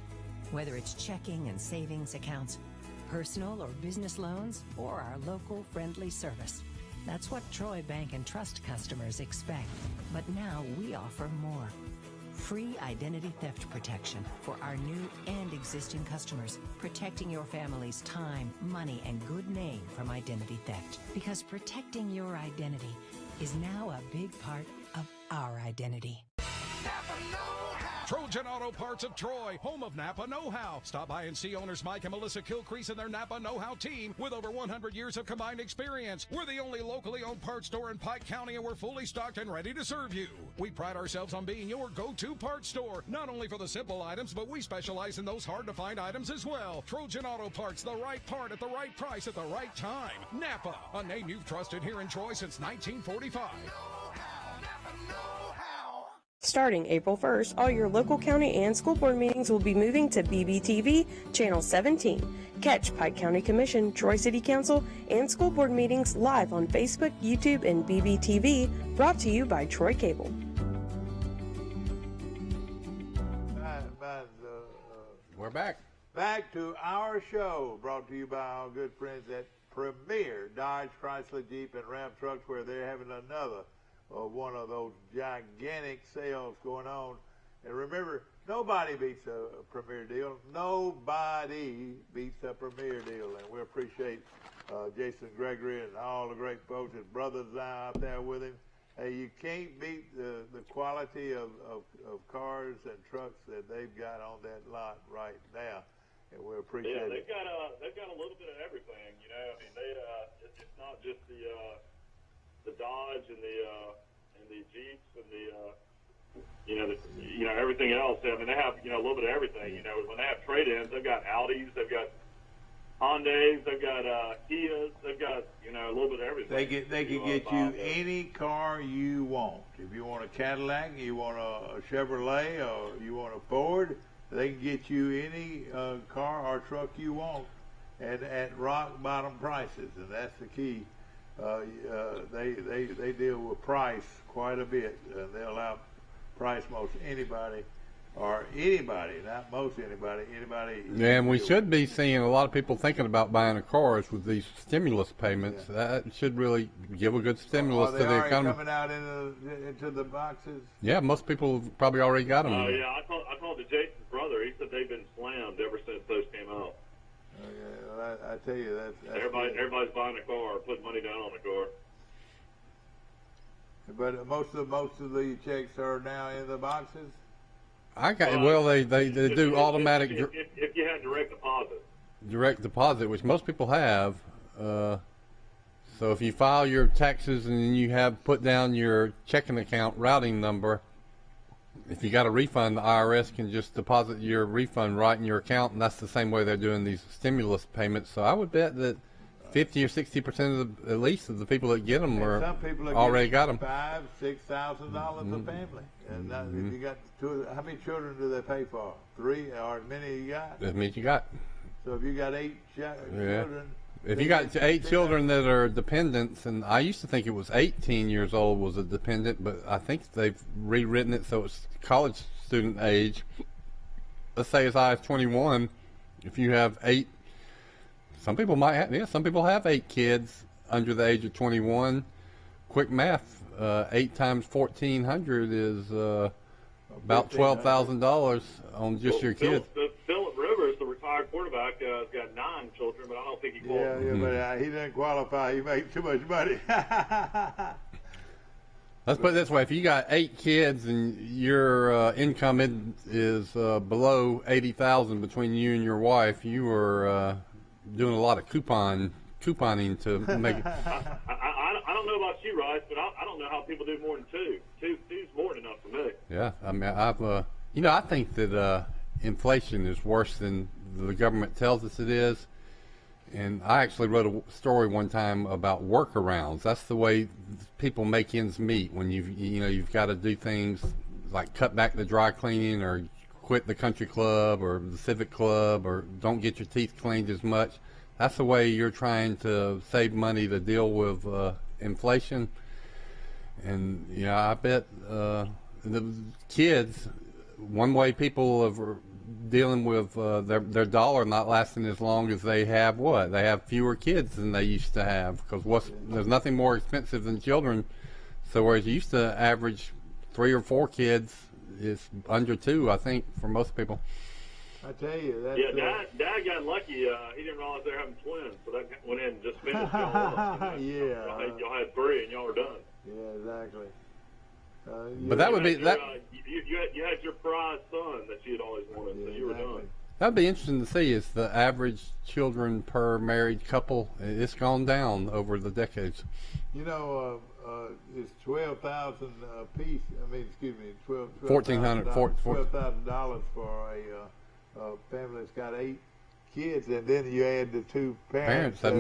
Whether it's checking and savings accounts, personal or business loans, or our local friendly service. That's what Troy Bank and Trust customers expect. But now we offer more. Free identity theft protection for our new and existing customers, protecting your family's time, money, and good name from identity theft. Because protecting your identity is now a big part of our identity. Trojan Auto Parts of Troy, home of Napa Know-How. Stop by and see owners Mike and Melissa Kilcrease and their Napa Know-How team with over 100 years of combined experience. We're the only locally owned parts store in Pike County, and we're fully stocked and ready to serve you. We pride ourselves on being your go-to parts store, not only for the simple items, but we specialize in those hard-to-find items as well. Trojan Auto Parts, the right part at the right price at the right time. Napa, a name you've trusted here in Troy since 1945. Starting April 1st, all your local county and school board meetings will be moving to BBTV Channel 17. Catch Pike County Commission, Troy City Council, and school board meetings live on Facebook, YouTube, and BBTV, brought to you by Troy Cable. We're back. Back to our show, brought to you by our good friends at Premier Dodge, Chrysler, Jeep, and Ram Trucks, where they're having another one of those gigantic sales going on. And remember, nobody beats a Premier deal. Nobody beats a Premier deal. And we appreciate Jason Gregory and all the great folks, his brothers out there with him. Hey, you can't beat the quality of cars and trucks that they've got on that lot right now. And we appreciate it. Yeah, they've got a little bit of everything, you know. I mean, it's not just the Dodge and the Jeeps and the everything else. I mean, they have a little bit of everything. You know, when they have trade-ins, they've got Audis, they've got Hondas, they've got Kias, they've got a little bit of everything. They can get you any car you want. If you want a Cadillac, you want a Chevrolet, or you want a Ford, they can get you any car or truck you want, and at rock bottom prices, and that's the key. They deal with price quite a bit. They'll outprice most anybody, or anybody, not most anybody. Yeah, and we should be seeing a lot of people thinking about buying a cars with these stimulus payments. Yeah. That should really give a good stimulus to the economy. Coming out into the boxes? Yeah, most people have probably already got them. Yeah, I called to Jason's brother. He said they've been slammed ever since those came out. Yeah, I tell you that's everybody's buying a car, putting money down on the car. But most of the checks are now in the boxes. They do automatic. If you had direct deposit. Direct deposit, which most people have. So if you file your taxes and then you have put down your checking account routing number, if you got a refund, the IRS can just deposit your refund right in your account, and that's the same way they're doing these stimulus payments. So I would bet that 50 or 60% at least of the people that get them are some people are already got them. $5,000-$6,000 a family, and if you got two, how many children do they pay for? 3, or as many you got? As many as you got. So if you got 8 children. If you got 8 children that are dependents, and I used to think it was 18 years old was a dependent, but I think they've rewritten it so it's college student age. Let's say as high as 21. If you have 8, some people might have, some people have 8 kids under the age of 21. Quick math, 8 times 1,400 is about $12,000 on just your kids. Philip Rivers, the retired quarterback, has got 9 children, but I don't think he qualifies. Yeah, but he didn't qualify. He made too much money. Let's put it this way: if you got 8 kids and your income is below $80,000 between you and your wife, you are doing a lot of couponing to make it. I don't know about you, Rice, but I don't know how people do more than 2. Two's more than enough for me. Yeah, I mean, I think that inflation is worse than the government tells us it is. And I actually wrote a story one time about workarounds. That's the way people make ends meet when you've got to do things like cut back the dry cleaning or quit the country club or the civic club or don't get your teeth cleaned as much. That's the way you're trying to save money to deal with inflation. And I bet the kids, one way people are dealing with their dollar not lasting as long as they have they have fewer kids than they used to have, because there's nothing more expensive than children. So whereas you used to average 3 or 4 kids, it's under 2, I think, for most people. I tell you, that's Dad got lucky. He didn't realize they were having twins, so that went in and just finished y'all. Y'all had 3 and y'all were done. Yeah, exactly. But that would be that. You had your prize son that you had always wanted, so you were done. That'd be interesting to see. Is the average children per married couple? It's gone down over the decades. It's $12,000 a piece. I mean, excuse me, $1,400. $12,000 for a family that's got 8 kids, and then you add the 2 parents. That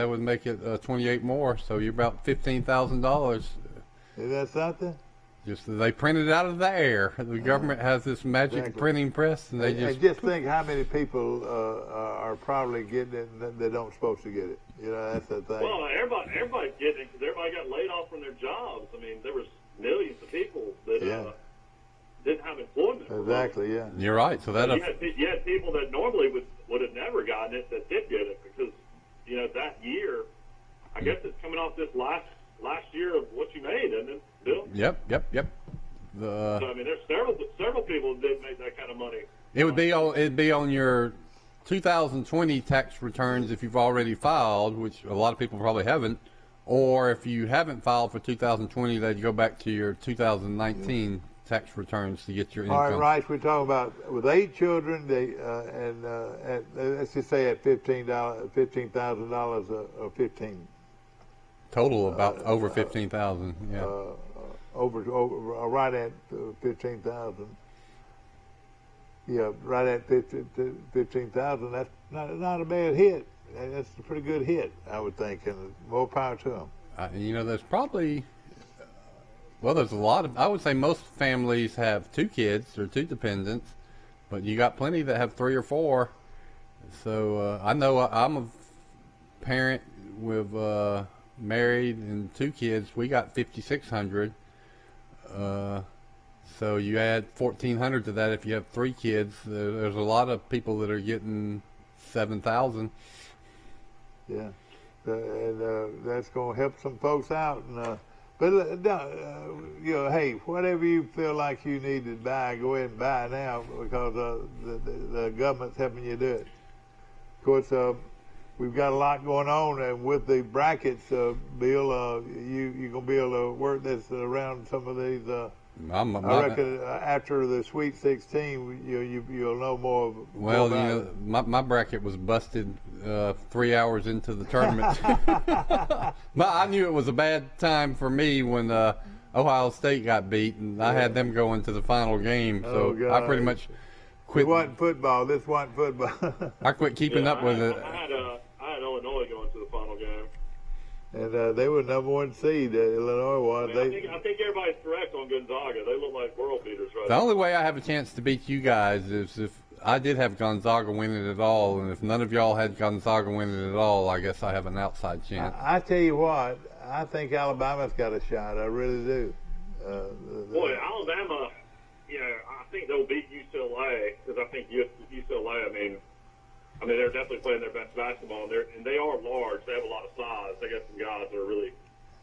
would make it 28 more. So you're about $15,000. Is that something? Just they print it out of the air. The government has this magic printing press, and and just think how many people are probably getting it and they don't supposed to get it. That's the thing. Well, everybody's getting it because everybody got laid off from their jobs. I mean, there was millions of people that didn't have employment. Exactly. Yeah. You're right. So that you had people that normally would have never gotten it that did get it because that year. I guess it's coming off this last year of what you made, isn't it, Bill? Yep. So, I mean, there's several people that did make that kind of money. It'd be on your 2020 tax returns if you've already filed, which a lot of people probably haven't, or if you haven't filed for 2020, they'd go back to your 2019 tax returns to get your income. All right, Rice, we're talking about with 8 children, let's just say at $15,000 or 15. Total about over 15,000. Yeah. Over right at 15,000. Yeah, right at 15,000. That's not a bad hit. That's a pretty good hit, I would think, and more power to them. There's probably there's a lot of. I would say most families have 2 kids or 2 dependents, but you got plenty that have 3 or 4. So I know I'm a parent with. Married and 2 kids, we got $5,600. So you add $1,400 to that if you have 3 kids. There's a lot of people that are getting $7,000. Yeah, and that's going to help some folks out. And hey, whatever you feel like you need to buy, go ahead and buy now because the government's helping you do it. Of course. We've got a lot going on, and with the brackets, Bill, you're going to be able to work this around some of these. I reckon after the Sweet 16, you'll know more. Well, my bracket was busted 3 hours into the tournament. But I knew it was a bad time for me when Ohio State got beat, and I had them going to the final game. So I pretty much quit. It wasn't football. This wasn't football. I quit keeping up with it. I had Illinois going to the final game. And they were number 1 seed. Illinois was. I think everybody's correct on Gonzaga. They look like world beaters right The now. only way I have a chance to beat you guys is if I did have Gonzaga winning it all, and if none of y'all had Gonzaga winning it all, I guess I have an outside chance. I tell you what, I think Alabama's got a shot. I really do. Boy, Alabama, I think they'll beat UCLA because I think UCLA, I mean, they're definitely playing their best basketball, and they are large. They have a lot of size. They got some guys that are really,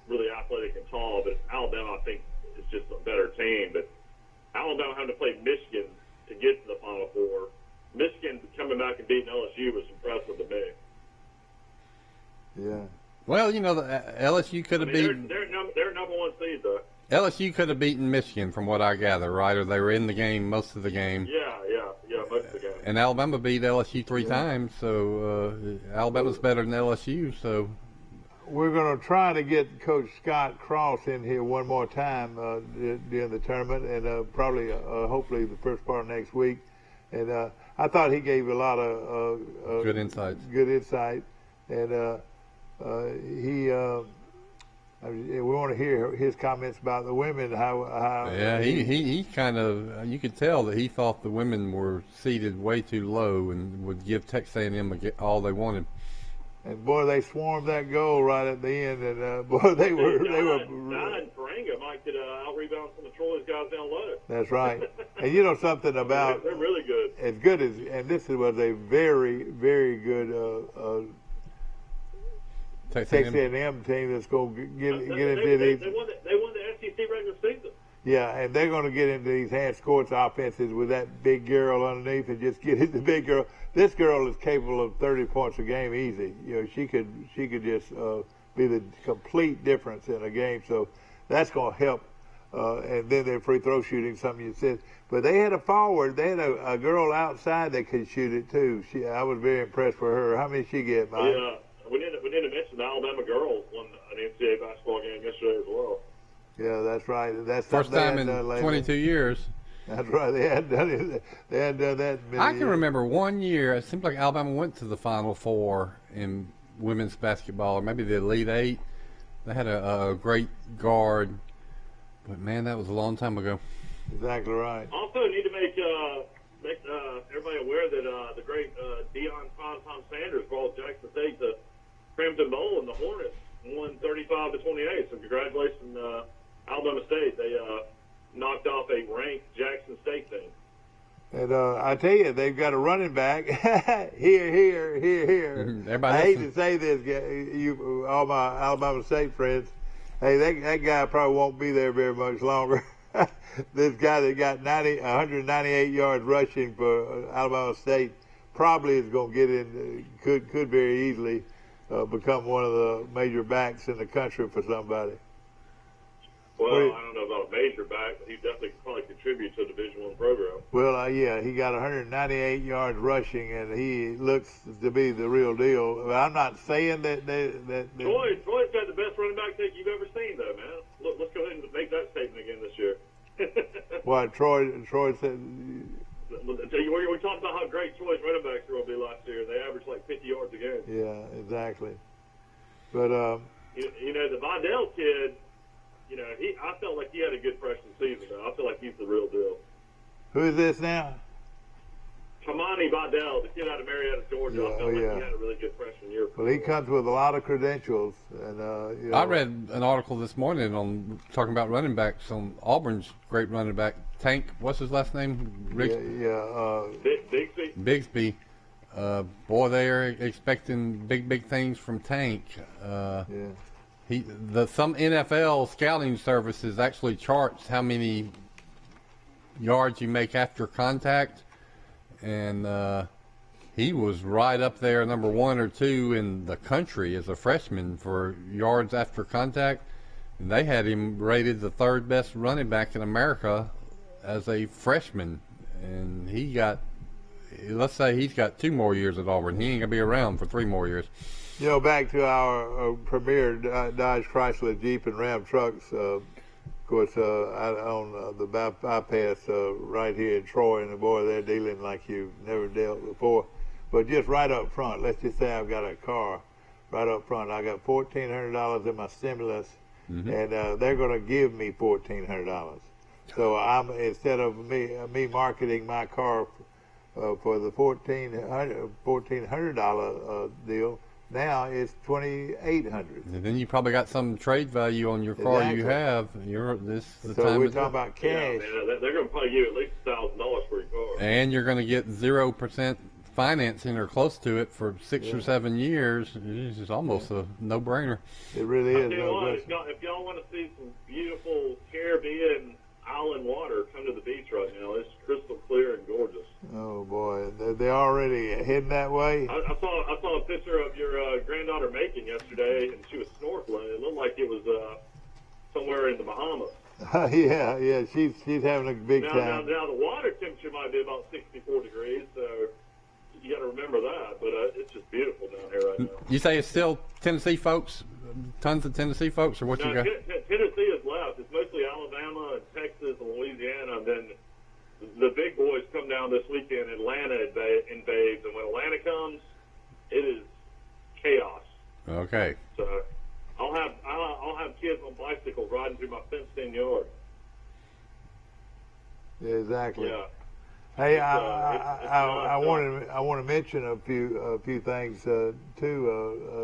really athletic and tall. But Alabama, I think, is just a better team. But Alabama having to play Michigan to get to the Final Four. Michigan coming back and beating LSU was impressive to me. Yeah. Well, LSU could have beaten. They're number 1 seed though. LSU could have beaten Michigan, from what I gather, right? Or they were in the game most of the game. Yeah, most of the game. And Alabama beat LSU 3 times, so Alabama's better than LSU. So we're going to try to get Coach Scott Cross in here one more time during the tournament, and probably, hopefully, the first part of next week. And I thought he gave a lot of good insights. Good insight, and we want to hear his comments about the women. How he kind of, you could tell that he thought the women were seated way too low and would give Texas A&M all they wanted. And boy, they swarmed that goal right at the end, and boy, they were. Don and Faranga might get out rebound from the Troy's guys down low. That's right. And you know something about they're really good. As good as, and this was a very, very good Texas A&M team that's going to get into these. They won the SEC regular season. Yeah, and they're going to get into these hand courts offenses with that big girl underneath and just get it. The big girl. This girl is capable of 30 points a game easy. She could just be the complete difference in a game. So that's going to help. And then their free throw shooting, something you said. But they had a forward. They had a girl outside that could shoot it too. I was very impressed with her. How many did she get, Mike? Yeah, we need to mention the Alabama girls won an NCAA basketball game yesterday as well. Yeah, that's right. That's first time in 22 years. That's right. They hadn't done that. I can remember one year. It seemed like Alabama went to the Final Four in women's basketball, or maybe the Elite Eight. They had a great guard, but man, that was a long time ago. Exactly right. Also, need to make everybody aware that the great Deion Tom Sanders brought Jackson State to Crimson Bowl, and the Hornets won 35-28. So congratulations, Alabama State. They knocked off a ranked Jackson State team. And I tell you, they've got a running back. here. I hate to say this, all my Alabama State friends. Hey, that guy probably won't be there very much longer. This guy that got 198 yards rushing for Alabama State probably is going to get in. Could very easily become one of the major backs in the country for somebody. Well, I don't know about a major back, but he definitely probably contribute to a Division I program. Well, yeah, he got 198 yards rushing, and he looks to be the real deal. I'm not saying that Troy's got the best running back that you've ever seen, though, man. Look, let's go ahead and make that statement again this year. What Troy said. We talked about how great Troy's running backs were going to be last year. They averaged like 50 yards a game. Yeah, exactly. But the Vidal kid. I felt like he had a good freshman season, though. I feel like he's the real deal. Who is this now? Kamani Vidal, the kid out of Marietta, Georgia. I felt like he had a really good freshman year. Well, he comes with a lot of credentials. And I read an article this morning on talking about running backs on Auburn's great running back, Tank. What's his last name? Bigsby. Boy, they are expecting big things from Tank. Some NFL scouting services actually charts how many yards you make after contact, and he was right up there, number 1 or 2 in the country as a freshman for yards after contact, and they had him rated the 3rd best running back in America as a freshman, and let's say he's got 2 more years at Auburn. He ain't gonna be around for 3 more years. Back to our premier Dodge Chrysler Jeep and Ram trucks. Of course, on the bypass right here in Troy, and boy, they're dealing like you've never dealt before. But just right up front, let's just say I've got a car right up front. I got $1,400 in my stimulus, Mm-hmm. and they're going to give me $1,400. So I'm instead of me marketing my car for the $1,400 deal, now it's $2,800. And then you probably got some trade value on your car you have. So we're talking about cash. Yeah, man, they're going to probably give you at least $1,000 for your car. And you're going to get 0% financing or close to it for 6 or 7 years. It's almost a no-brainer. It really is. If y'all want to see some beautiful Caribbean island water, come to the beach right now. It's crystal clear and gorgeous. Oh boy, they're already heading that way. I saw a picture of your granddaughter Macon yesterday, and she was snorkeling. It looked like it was somewhere in the Bahamas. Yeah, she's having a big time. Now the water temperature might be about 64 degrees, so you got to remember that. But it's just beautiful down here right now. You say it's still Tennessee folks, tons of Tennessee folks, or what you got? Tennessee is left. It's mostly Alabama and Texas and Louisiana, and then the big boys come down this weekend. Atlanta invades, and when Atlanta comes, it is chaos. Okay. So I'll have kids on bicycles riding through my fenced-in yard. Yeah, exactly. Yeah. Hey, I want to mention a few things too.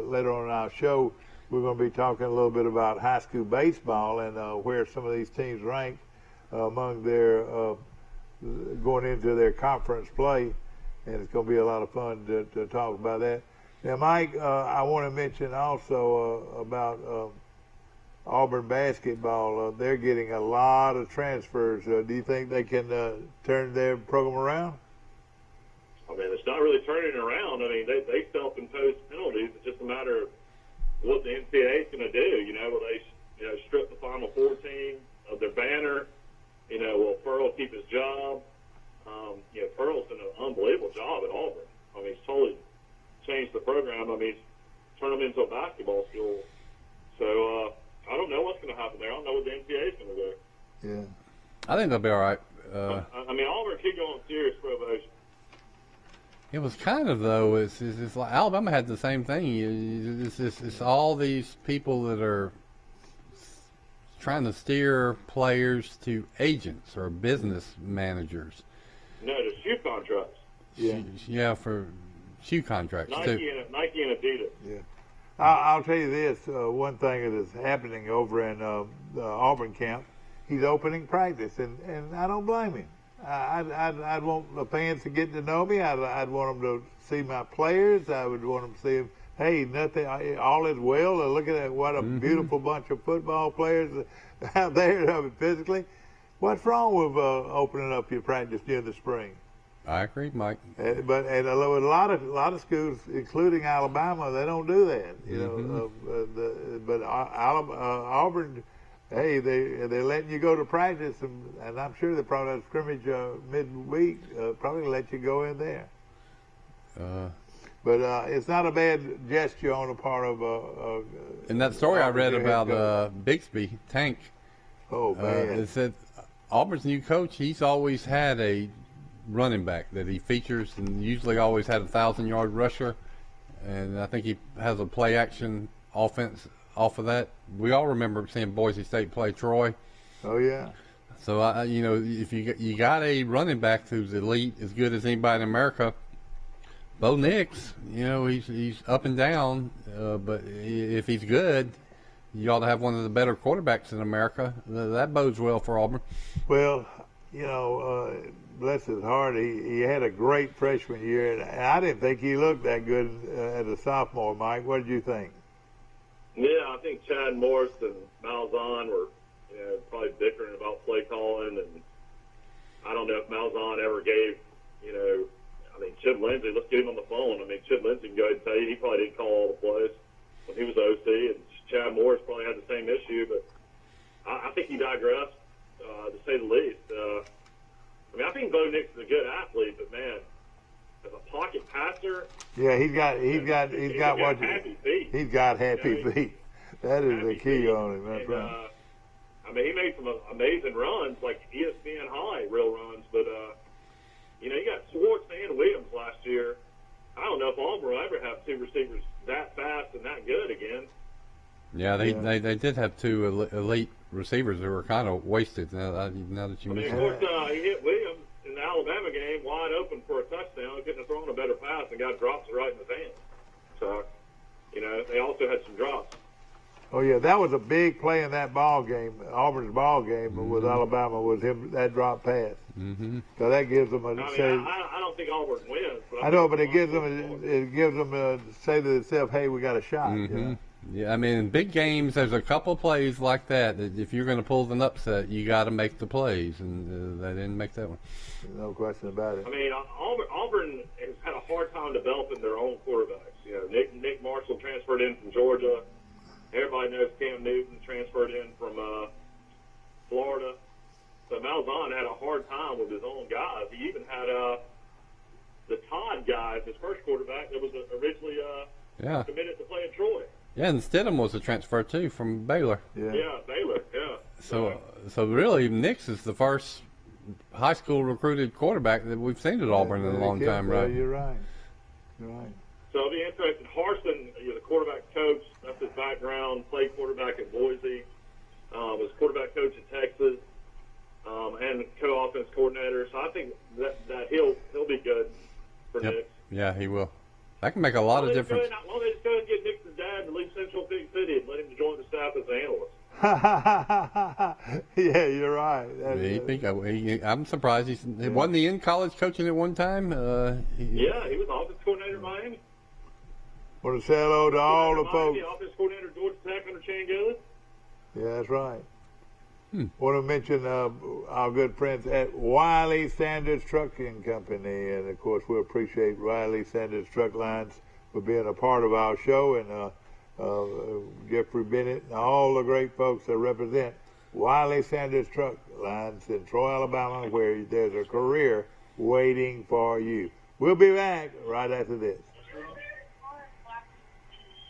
Later on in our show, we're going to be talking a little bit about high school baseball and where some of these teams rank among their going into their conference play, and it's going to be a lot of fun to talk about that. Now, Mike, I want to mention also about Auburn basketball. They're getting a lot of transfers. Do you think they can turn their program around? I mean, it's not really turning around. I mean, they self-impose penalties. It's just a matter of what the NCAA is going to do. Will they strip the Final Four team of their banner? Will Pearl keep his job? Pearl's done an unbelievable job at Auburn. I mean, he's totally changed the program. I mean, he's turned them into a basketball school. So I don't know what's going to happen there. I don't know what the NCAA is going to do. Yeah. I think they'll be all right. I mean, Auburn could go on serious probation. It was kind of, though, it's like Alabama had the same thing. It's all these people that are trying to steer players to agents or business managers. No, the shoe contracts. Yeah, for shoe contracts, too. Nike and Adidas. Yeah. I'll tell you this, one thing that is happening over in the Auburn camp, he's opening practice, and I don't blame him. I'd want the fans to get to know me. I'd want them to see my players. I would want them to see them, hey, nothing, all is well. Look at that, what a beautiful bunch of football players out there physically. What's wrong with opening up your practice during the spring? I agree, Mike. But a lot of schools, including Alabama, they don't do that. But Auburn, hey, they're letting you go to practice, and I'm sure they probably have scrimmage midweek. Probably let you go in there. But it's not a bad gesture on the part of. In that story I read about Bixby Tank. Oh man! It said Auburn's new coach. He's always had a running back that he features, and usually always had a 1,000-yard rusher, and I think he has a play action offense off of that. We all remember seeing Boise State play Troy. Oh yeah. So if you got a running back who's elite, as good as anybody in America, Bo Nix, he's up and down, but if he's good, you ought to have one of the better quarterbacks in America. That bodes well for Auburn. Well, bless his heart, he had a great freshman year, and I didn't think he looked that good as a sophomore, Mike. What did you think? Yeah, I think Chad Morris and Malzahn were probably bickering about play calling, and I don't know if Malzahn ever gave, Chip Lindsey, let's get him on the phone. Chip Lindsey can go ahead and tell you he probably didn't call all the plays when he was OC, and Chad Morris probably had the same issue, but I think he digressed, to say the least. I think Bo Nix is a good athlete, but man, as a pocket passer, yeah, he's got happy feet. That is the key on him. That's right. He made some amazing runs, like ESPN high real runs, but you got Swartz and Williams last year. I don't know if Auburn will ever have two receivers that fast and that good again. Yeah, they did have two elite receivers who were kind of wasted. Now that you mention Of course, he hit Williams in the Alabama game wide open for a touchdown. Couldn't have thrown a better pass and got drops right in his hand. So, they also had some drops. Oh yeah, that was a big play in that ball game. Auburn's ball game with Alabama was him that drop pass. Mm-hmm. So that gives them a I don't think Auburn wins. But I know, but it gives them a say to themselves, hey, we got a shot. Mm-hmm. Yeah, I mean, in big games, there's a couple of plays like that if you're going to pull an upset, you got to make the plays, and they didn't make that one. No question about it. I mean, Auburn has had a hard time developing their own quarterbacks. Nick Marshall transferred in from Georgia. Everybody knows Cam Newton transferred in from Florida. So Malzahn had a hard time with his own guys. He even had the Todd guy, his first quarterback, that was originally committed to play at Troy. Yeah, and Stidham was a transfer too from Baylor. Yeah, Baylor. Yeah. So really, Nix is the first high school recruited quarterback that we've seen at Auburn in a long time, right? You're right. You're right. So it'll be interesting. Harson, the quarterback coach, that's his background. Played quarterback at Boise. Was quarterback coach at Texas, and co-offense coordinator. So I think that he'll be good for Nix. Yeah, he will. That can make a lot of difference. Why don't they just go ahead and get Nix's dad to leave Central Big City and let him join the staff as an analyst? Yeah, you're right. I'm surprised wasn't he in college coaching at one time? He was offense coordinator at Miami. Want to say hello to all the folks. Offense coordinator at Georgia Tech under Chan Gillis. Yeah, that's right. Want to mention our good friends at Wiley Sanders Trucking Company, and of course we appreciate Wiley Sanders Truck Lines for being a part of our show, and Jeffrey Bennett and all the great folks that represent Wiley Sanders Truck Lines in Troy, Alabama, where there's a career waiting for you. We'll be back right after this.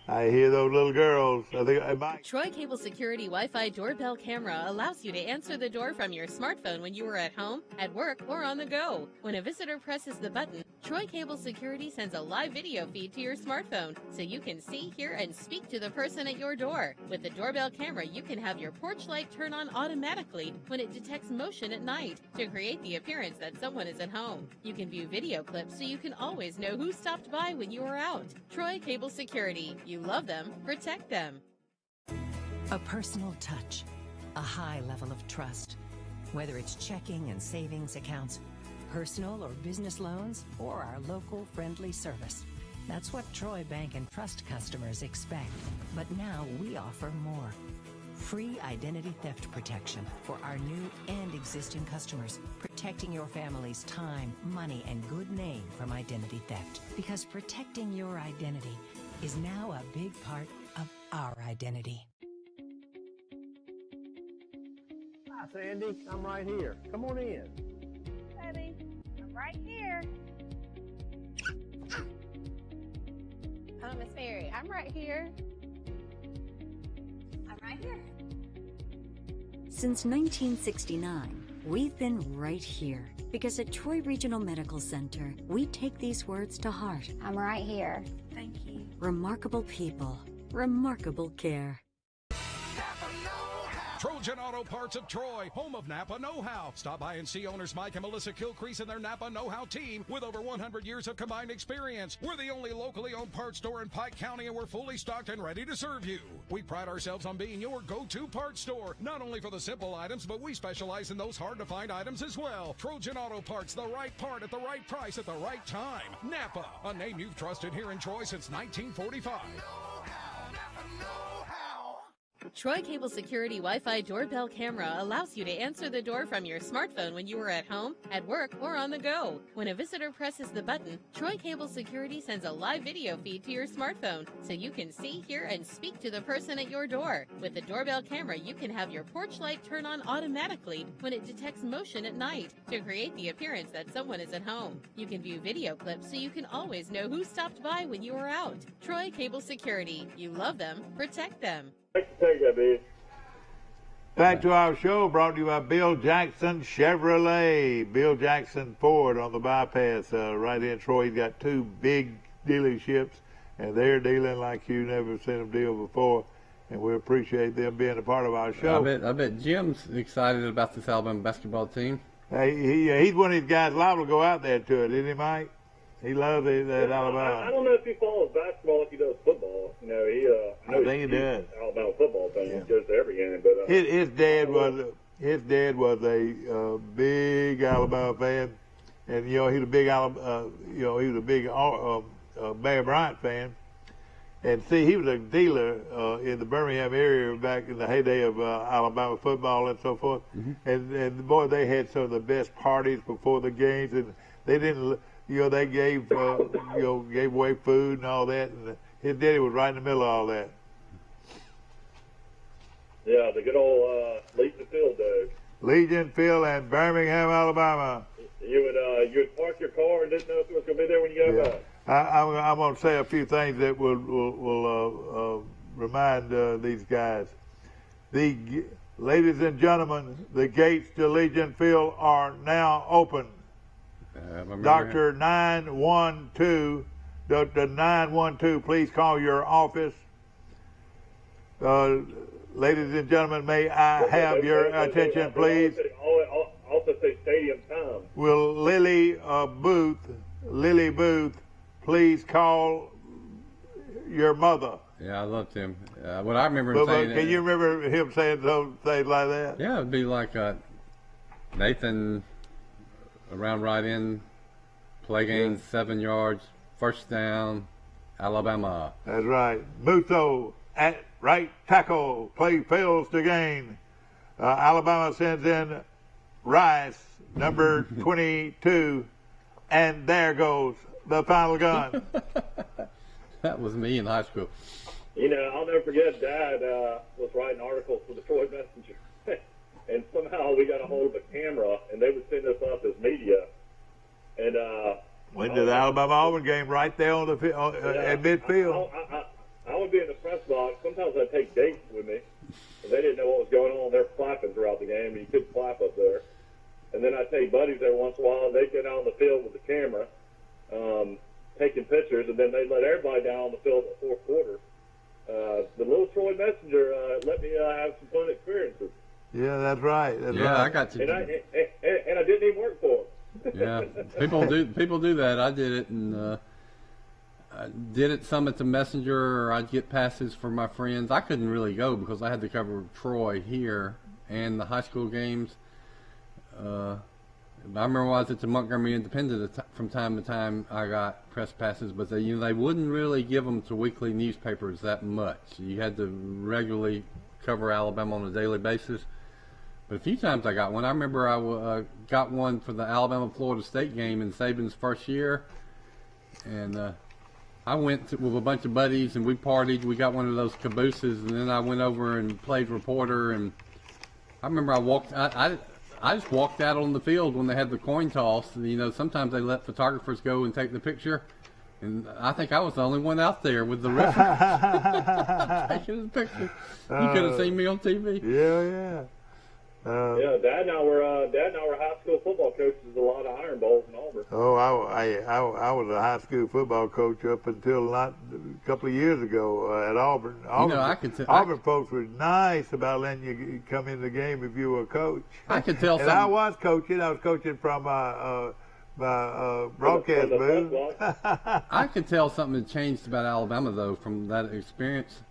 I hear those little girls. Troy Cable Security Wi-Fi doorbell camera allows you to answer the door from your smartphone when you are at home, at work, or on the go. When a visitor presses the button, Troy Cable Security sends a live video feed to your smartphone so you can see, hear, and speak to the person at your door. With the doorbell camera, you can have your porch light turn on automatically when it detects motion at night to create the appearance that someone is at home. You can view video clips so you can always know who stopped by when you were out. Troy Cable Security. You love them, protect them. A personal touch, a high level of trust. Whether it's checking and savings accounts, personal or business loans, or our local friendly service. That's what Troy Bank and Trust customers expect. But now we offer more. Free identity theft protection for our new and existing customers, protecting your family's time, money, and good name from identity theft. Because protecting your identity is now a big part of our identity. Hi, Sandy. I'm right here. Come on in. Daddy, I'm right here. Miss Mary, I'm right here. I'm right here. Since 1969, we've been right here. Because at Troy Regional Medical Center, we take these words to heart. I'm right here. Thank you. Remarkable people, remarkable care. Trojan Auto Parts of Troy, home of Napa know-how. Stop by and see owners Mike and Melissa Kilcrease and their Napa know-how team with over 100 years of combined experience. We're the only locally owned parts store in Pike County, and we're fully stocked and ready to serve you. We pride ourselves on being your go-to parts store, not only for the simple items, but we specialize in those hard-to-find items as well. Trojan Auto Parts, the right part at the right price at the right time. Napa, a name you've trusted here in Troy since 1945. Troy Cable Security Wi-Fi doorbell camera allows you to answer the door from your smartphone when you are at home, at work, or on the go. When a visitor presses the button, Troy Cable Security sends a live video feed to your smartphone so you can see, hear, and speak to the person at your door. With the doorbell camera, you can have your porch light turn on automatically when it detects motion at night to create the appearance that someone is at home. You can view video clips so you can always know who stopped by when you were out. Troy Cable Security. You love them, protect them. Back to our show, brought to you by Bill Jackson Chevrolet. Bill Jackson Ford on the bypass right in Troy. He's got two big dealerships, and they're dealing like you never seen them deal before. And we appreciate them being a part of our show. I bet Jim's excited about this Alabama basketball team. Hey, he's one of these guys liable to go out there to it, isn't he, Mike? He loves that Alabama. I don't know if he follows basketball like he does football. You know, I think he does. Alabama football thing. He goes to every game. But his dad was a big Alabama fan, and he was a big Bear Bryant fan. And see, he was a dealer in the Birmingham area back in the heyday of Alabama football and so forth. Mm-hmm. And boy, they had some of the best parties before the games, and they didn't, they gave away food and all that. And his daddy was right in the middle of all that. Yeah, the good old Legion Field days. Legion Field and Birmingham, Alabama. You would park your car and didn't know if it was going to be there when you got back. I'm going to say a few things that will remind these guys. Ladies and gentlemen, the gates to Legion Field are now open. Dr. 912, Dr. 912, please call your office. Ladies and gentlemen, may I have your attention, please? Also say stadium time. Will Lily Booth, please call your mother? Yeah, I loved him. What I remember him saying. Can you remember him saying those things like that? Yeah, it'd be like Nathan around right in, play game 7 yards, first down, Alabama. That's right. Musso at right tackle, play fails to gain. Alabama sends in Rice, number 22, and there goes the final gun. That was me in high school. I'll never forget Dad was writing articles for the Troy Messenger. And somehow we got a hold of a camera, and they would send us up as media. And went to the Alabama-Auburn game right there on the at midfield. I would be in the press box. Sometimes I'd take dates with me. And they didn't know what was going on. They're clapping throughout the game, and you couldn't clap up there. And then I'd take buddies every once in a while, and they'd get out on the field with the camera, taking pictures, and then they'd let everybody down on the field in the fourth quarter. The little Troy Messenger let me have some fun experiences. Yeah, that's right. I got to. And I didn't even work for them. Yeah, people do that. I did it, and I did it some at the Messenger, or I'd get passes for my friends. I couldn't really go because I had to cover Troy here and the high school games. I remember when I was at the Montgomery Independent, from time to time I got press passes, but they wouldn't really give them to weekly newspapers that much. You had to regularly cover Alabama on a daily basis. But a few times I got one. I remember I got one for the Alabama-Florida State game in Saban's first year, and I went with a bunch of buddies, and we partied. We got one of those cabooses, and then I went over and played reporter. And I remember I just walked out on the field when they had the coin toss. Sometimes they let photographers go and take the picture, and I think I was the only one out there with the referee taking the picture. You could have seen me on TV. Yeah. Dad and I were high school football coaches at a lot of Iron Bowls in Auburn. Oh, I was a high school football coach up until not a couple of years ago at Auburn. Auburn folks were nice about letting you come in the game if you were a coach. I could tell. And I was coaching from my broadcast booth. I could tell something had changed about Alabama though from that experience.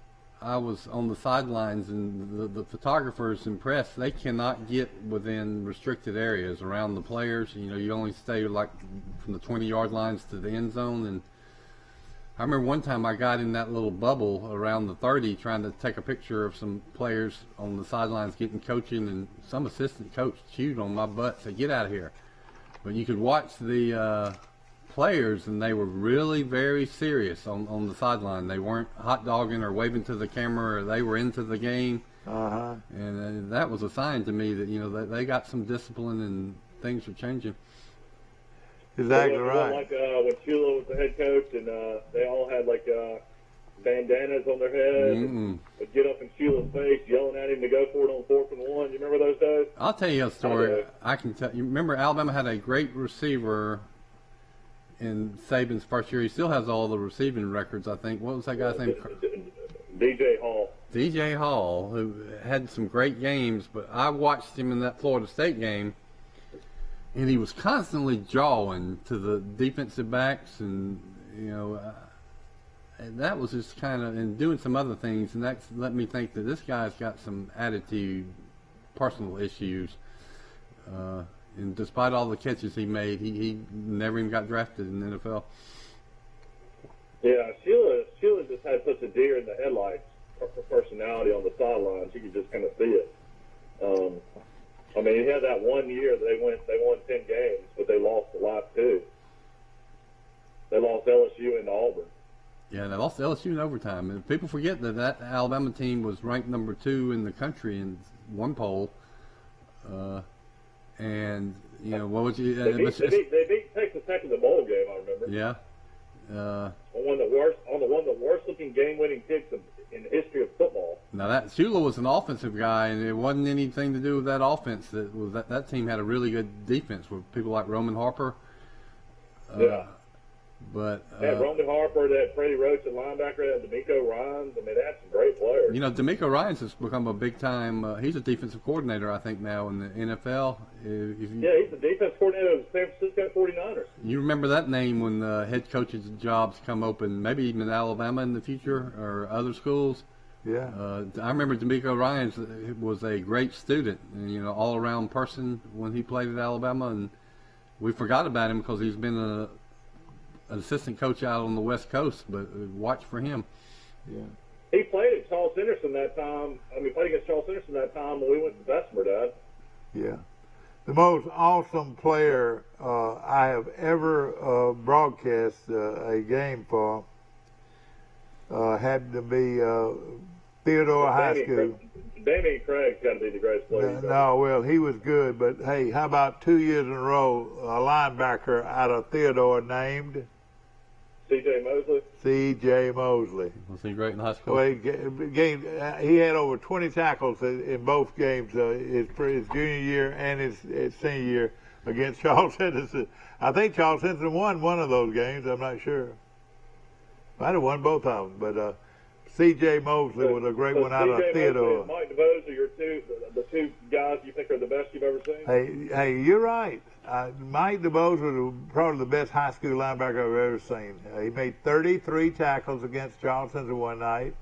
I was on the sidelines, and the photographers and press, they cannot get within restricted areas around the players. You only stay like from the 20-yard lines to the end zone. And I remember one time I got in that little bubble around the 30 trying to take a picture of some players on the sidelines getting coaching, and some assistant coach chewed on my butt, said, "Get out of here." But you could watch the players, and they were really very serious on the sideline. They weren't hot dogging or waving to the camera, or they were into the game. And that was a sign to me that they got some discipline and things were changing. Exactly right. Like when Sheila was the head coach, and they all had like bandanas on their head. Would get up in Sheila's face, yelling at him to go for it on 4th and 1. You remember those days? I'll tell you a story. I can tell you. Remember, Alabama had a great receiver in Saban's first year. He still has all the receiving records, I think. What was that guy's name? DJ Hall. DJ Hall, who had some great games, but I watched him in that Florida State game, and he was constantly jawing to the defensive backs, and and that was just kind of, and doing some other things, and that's let me think that this guy's got some attitude, personal issues. And despite all the catches he made, he never even got drafted in the NFL. Yeah, Sheila just had such a deer in the headlights personality on the sidelines. You could just kind of see it. I mean, he had that 1 year they won 10 games, but they lost the last 2. They lost LSU and Auburn. Yeah, they lost LSU in overtime. And people forget that Alabama team was ranked number 2 in the country in one poll. And what was you? They beat Texas Tech in the bowl game. I remember. Yeah. On one of the worst looking game-winning kicks in the history of football. Now that Shula was an offensive guy, and it wasn't anything to do with that offense. That team had a really good defense with people like Roman Harper. Yeah. But they had Roman Harper, they had Freddie Roach at linebacker, they had D'Amico Ryans. I mean, they had some great players. D'Amico Ryans has become a big-time. He's a defensive coordinator, I think, now in the NFL. Yeah, he's the defense coordinator of the San Francisco 49ers. You remember that name when the head coaches' jobs come open, maybe even in Alabama in the future or other schools. Yeah. I remember D'Amico Ryans was a great student, and, all-around person when he played at Alabama, and we forgot about him because he's been an assistant coach out on the West Coast, but watch for him. Yeah. He played at Charles Henderson that time. Played against Charles Henderson that time when we went to Bessemer, Dad. Yeah. The most awesome player I have ever broadcast a game for happened to be Theodore High School. Damian Craig's got to be the greatest player. No, well, he was good, but hey, how about 2 years in a row, a linebacker out of Theodore named C.J. Mosley? C.J. Mosley. Was he great in high school? Well, he had over 20 tackles in both games, his junior year and his senior year against Charles Henderson. I think Charles Henderson won one of those games. I'm not sure. Might have won both of them, but C.J. Mosley was a great one out of Theodore. And Mike DeVos are the two guys you think are the best you've ever seen? Hey, you're right. Mike DeVos was probably the best high school linebacker I've ever seen. He made 33 tackles against Charles Henderson one night.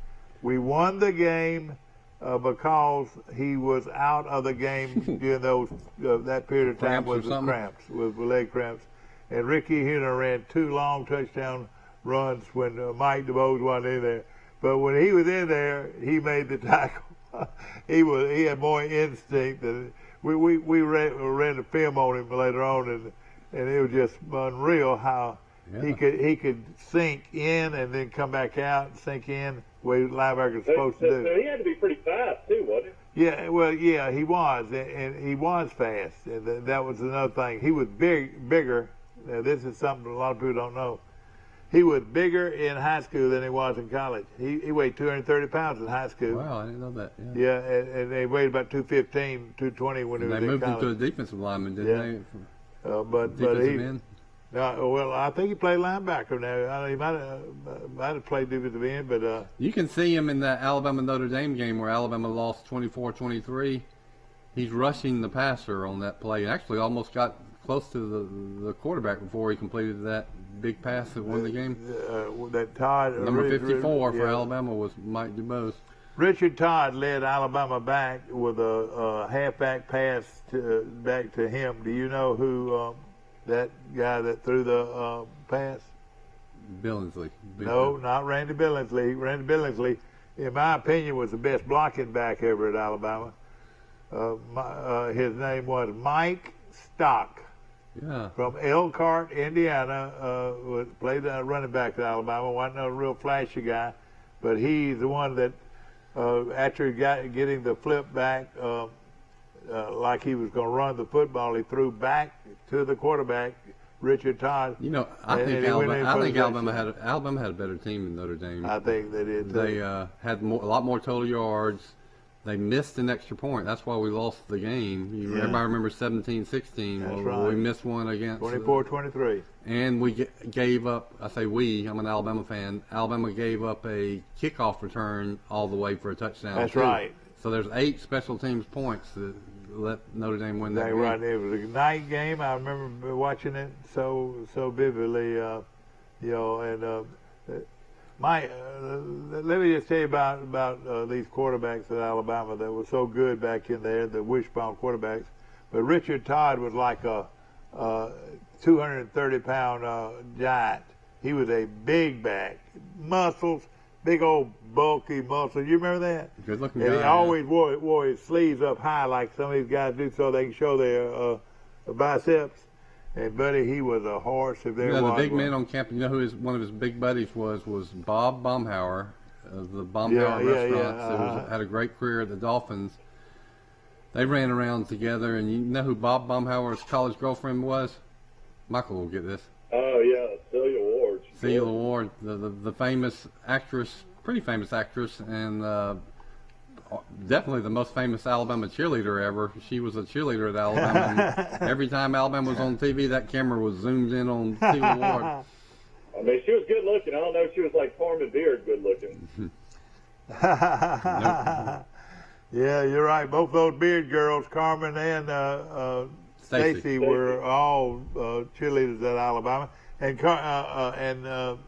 We won the game because he was out of the game during that period of time with leg cramps. And Ricky Heener ran 2 long touchdown runs when Mike DeVos wasn't in there. But when he was in there, he made the tackle. He had more instinct than we ran the film on him later on, and it was just unreal how he could sink in and then come back out and sink in the way linebackers supposed to do. So he had to be pretty fast too, wasn't he? Yeah, well, yeah, he was, and he was fast, and that was another thing. He was bigger. Now, this is something a lot of people don't know. He was bigger in high school than he was in college. He weighed 230 pounds in high school. Wow, I didn't know that. Yeah, and they weighed about 215, 220 when he was in college. They moved him to a defensive lineman, didn't they? But he, well, I think he played linebacker now. He might have played defensive end, but you can see him in that Alabama Notre Dame game where Alabama lost 24-23. He's rushing the passer on that play. Actually, almost got close to the quarterback before he completed that big pass that won the game. That Todd number 54 for Alabama was Mike DuBose. Richard Todd led Alabama back with a halfback pass back to him. Do you know who that guy that threw the pass? Billingsley. No, not Randy Billingsley. Randy Billingsley, in my opinion, was the best blocking back ever at Alabama. His name was Mike Stock. Yeah. From Elkhart, Indiana, played running back at Alabama. Wasn't a real flashy guy, but he's the one that, after getting the flip back, like he was going to run the football, he threw back to the quarterback, Richard Todd. I think Alabama had a better team than Notre Dame. I think they did too. They had a lot more total yards. they missed an extra point. That's why we lost the game. Everybody remembers 17-16. That's well, right. We missed one against 24-23. And we gave up, I say we, I'm an Alabama fan, Alabama gave up a kickoff return all the way for a touchdown. That's right. So there's 8 special teams points that let Notre Dame win that game. Right. It was a night game. I remember watching it so vividly, and let me just tell you about these quarterbacks at Alabama that were so good back in there, the wishbone quarterbacks. But Richard Todd was like a 230-pound giant. He was a big back, muscles, big old bulky muscles. You remember that? Good looking guy. And he always yeah. wore his sleeves up high like some of these guys do, so they can show their biceps. And buddy, he was a horse if there was. The big man on campus. You know who one of his big buddies was Bob Baumhauer, of the Baumhauer restaurants. Had a great career at the Dolphins. They ran around together, and you know who Bob Baumhauer's college girlfriend was? Michael will get this. Oh yeah, Celia Ward. Celia Ward, the famous actress, pretty famous actress, and definitely the most famous Alabama cheerleader ever. She was a cheerleader at Alabama. And every time Alabama was on TV, that camera was zoomed in on Celia Ward. I mean, she was good looking. I don't know if she was like Carmen Beard good looking. Yeah, you're right. Both those Beard girls, Carmen and Stacy, were all cheerleaders at Alabama. And I'm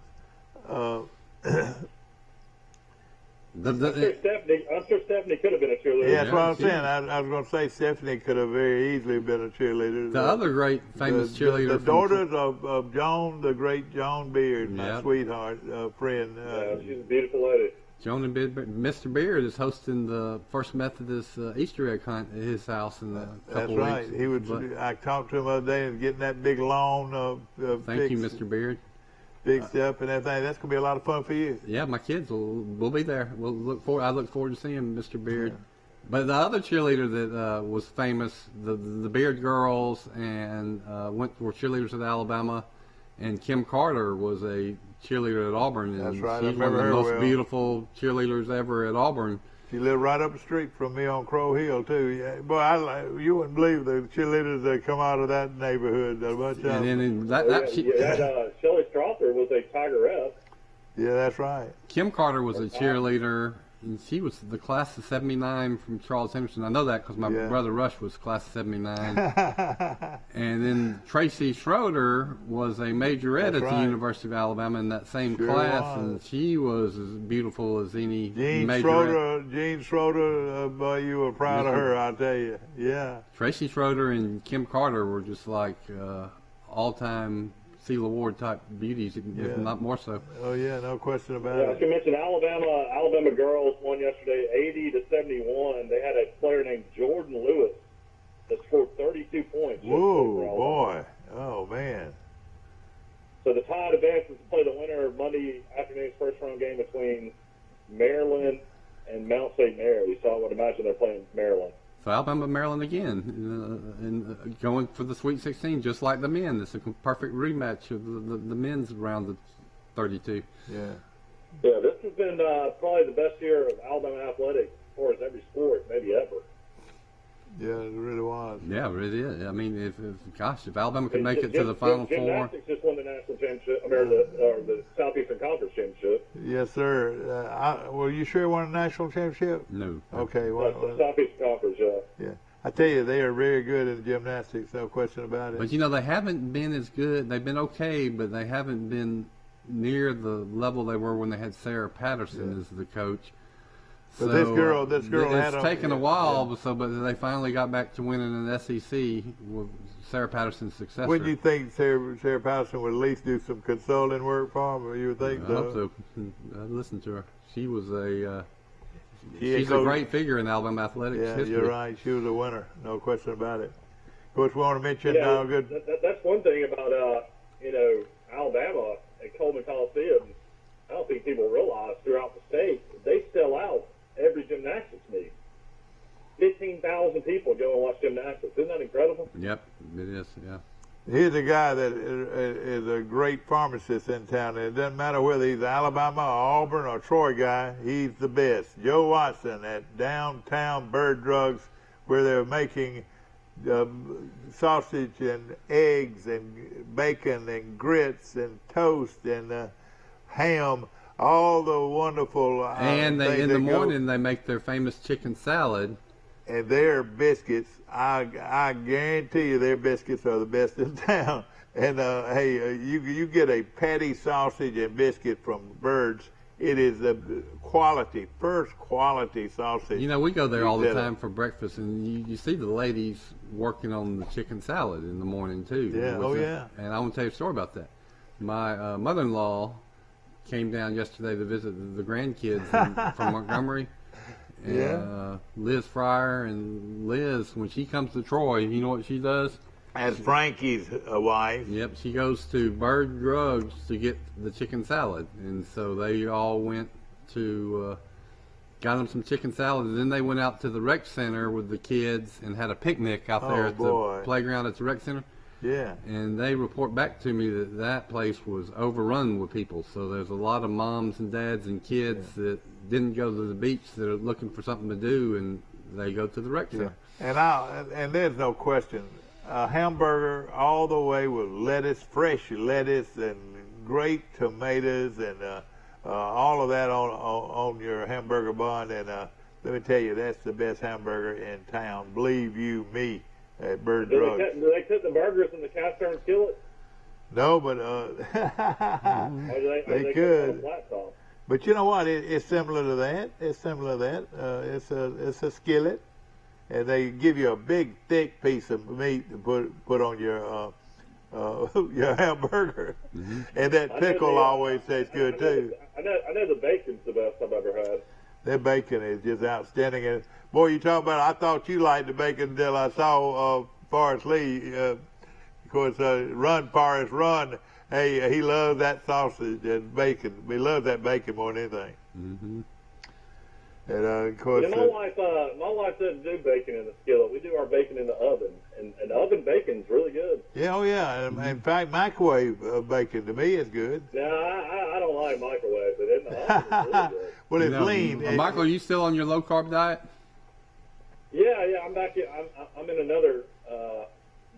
sure Stephanie could have been a cheerleader. Yeah, that's what I'm saying. I was going to say Stephanie could have very easily been a cheerleader. The other great famous cheerleader. The daughters of Joan, the great Joan Beard, my sweetheart friend. She's a beautiful lady. Joan and Mr. Beard is hosting the First Methodist Easter egg hunt at his house in a couple weeks. That's right. He was. I talked to him the other day and getting that big lawn. Thank you, Mr. Beard. Big stuff and everything. That's gonna be a lot of fun for you. Yeah, my kids will be there. We'll I look forward to seeing Mr. Beard. Yeah. But the other cheerleader that was famous, the Beard girls, and were cheerleaders at Alabama, and Kim Carter was a cheerleader at Auburn. That's right. She's one of the most beautiful cheerleaders ever at Auburn. She lived right up the street from me on Crow Hill too. Yeah. Boy, you wouldn't believe the cheerleaders that come out of that neighborhood. And Shelley Strother was a Tigerette. Yeah, that's right. Kim Carter was a cheerleader, and she was the class of '79 from Charles Henderson. I know that because my brother Rush was class of '79. And then Tracy Schroeder was a majorette at the University of Alabama in that same class, and she was as beautiful as any majorette. Jean Schroeder, boy, you were proud of her, I'll tell you. Yeah. Tracy Schroeder and Kim Carter were just like all-time Celia Ward type beauties, if not more so. Oh yeah, no question about it. I should mention Alabama girls won yesterday, 80-71. They had a player named Jordan Lewis that scored 32 points. Whoa, boy! Oh man! So the Tide advances to play the winner of Monday afternoon's first round game between Maryland and Mount St. Mary. So I would imagine they're playing Maryland. So Alabama, Maryland again, and going for the Sweet 16, just like the men. It's a perfect rematch of the men's round of 32. Yeah. Yeah, this has been probably the best year of Alabama athletics as far as every sport, maybe ever. Yeah, it really was. Yeah, it really is. I mean, if Alabama could make it to the Final Four. Gymnastics just won the national championship, the Southeastern Conference championship. Yes, sir. Were you sure it won a national championship? No. Okay. The Southeastern Conference, yeah. I tell you, they are very good in gymnastics, no question about it. But, they haven't been as good. They've been okay, but they haven't been near the level they were when they had Sarah Patterson as the coach. But this girl it's taken a while, but they finally got back to winning an SEC with Sarah Patterson's successor. Wouldn't you think Sarah Patterson would at least do some consulting work for them? Or you would think I hope so. I'd listen to her. She was she's a great figure in Alabama athletics history. You're right. She was a winner, no question about it. Of course, we want to mention good. That's one thing about Alabama at Coleman Coliseum. I don't think people realize throughout the state they sell out every gymnastics meet. 15,000 people go and watch gymnastics. Isn't that incredible? Yep, it is. Yeah. Here's a guy that is a great pharmacist in town, and it doesn't matter whether he's Alabama or Auburn or Troy guy, he's the best. Joe Watson at Downtown Bird Drugs, where they're making sausage and eggs and bacon and grits and toast and ham, all the wonderful and they, in the morning they make their famous chicken salad. And their biscuits, I guarantee you their biscuits are the best in town. And hey, you get a patty sausage and biscuit from Bird's. It is a quality, first quality sausage. You know, we go there all the time for breakfast, and you see the ladies working on the chicken salad in the morning too. Yeah, oh yeah. And I want to tell you a story about that. My mother-in-law came down yesterday to visit the grandkids from Montgomery. And, Liz Fryer, and Liz, when she comes to Troy, you know what she does? As Frankie's wife. Yep, she goes to Bird Drugs to get the chicken salad, and so they all went to got them some chicken salad, and then they went out to the rec center with the kids and had a picnic out there at the playground at the rec center. Yeah. And they report back to me that that place was overrun with people. So there's a lot of moms and dads and kids that didn't go to the beach that are looking for something to do, and they go to the rec center. And there's no question, a hamburger all the way with lettuce, fresh lettuce, and great tomatoes, and all of that on your hamburger bun. And let me tell you, that's the best hamburger in town. Believe you me. At Bird Drugs. Do they cook the burgers in the cast iron skillet? No, but they could. But you know what? It's similar to that. It's similar to that. It's a skillet, and they give you a big, thick piece of meat to put on your hamburger, and that pickle always tastes good too. I know the bacon's the best I've ever had. Their bacon is just outstanding. And boy, you talk about, I thought you liked the bacon until I saw Forrest Lee. Of course, Run, Forrest, Run. Hey, he loves that sausage and bacon. We love that bacon more than anything. And of course, my wife doesn't do bacon in the skillet. We do our bacon in the oven, and the oven bacon's really good. Yeah, oh yeah. In fact, microwave bacon to me is good. No, I don't like microwave, but in the oven it's really good. Well, it's lean. Michael, are you still on your low carb diet? Yeah, I'm back. I'm in another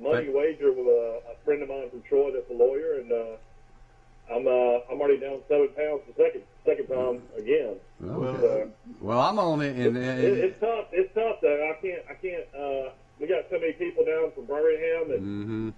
money wager with a friend of mine from Troy that's a lawyer, and I'm already down 7 pounds the second time again. Well, I'm on it, and it's tough. It's tough though. I can't. We got so many people down from Birmingham and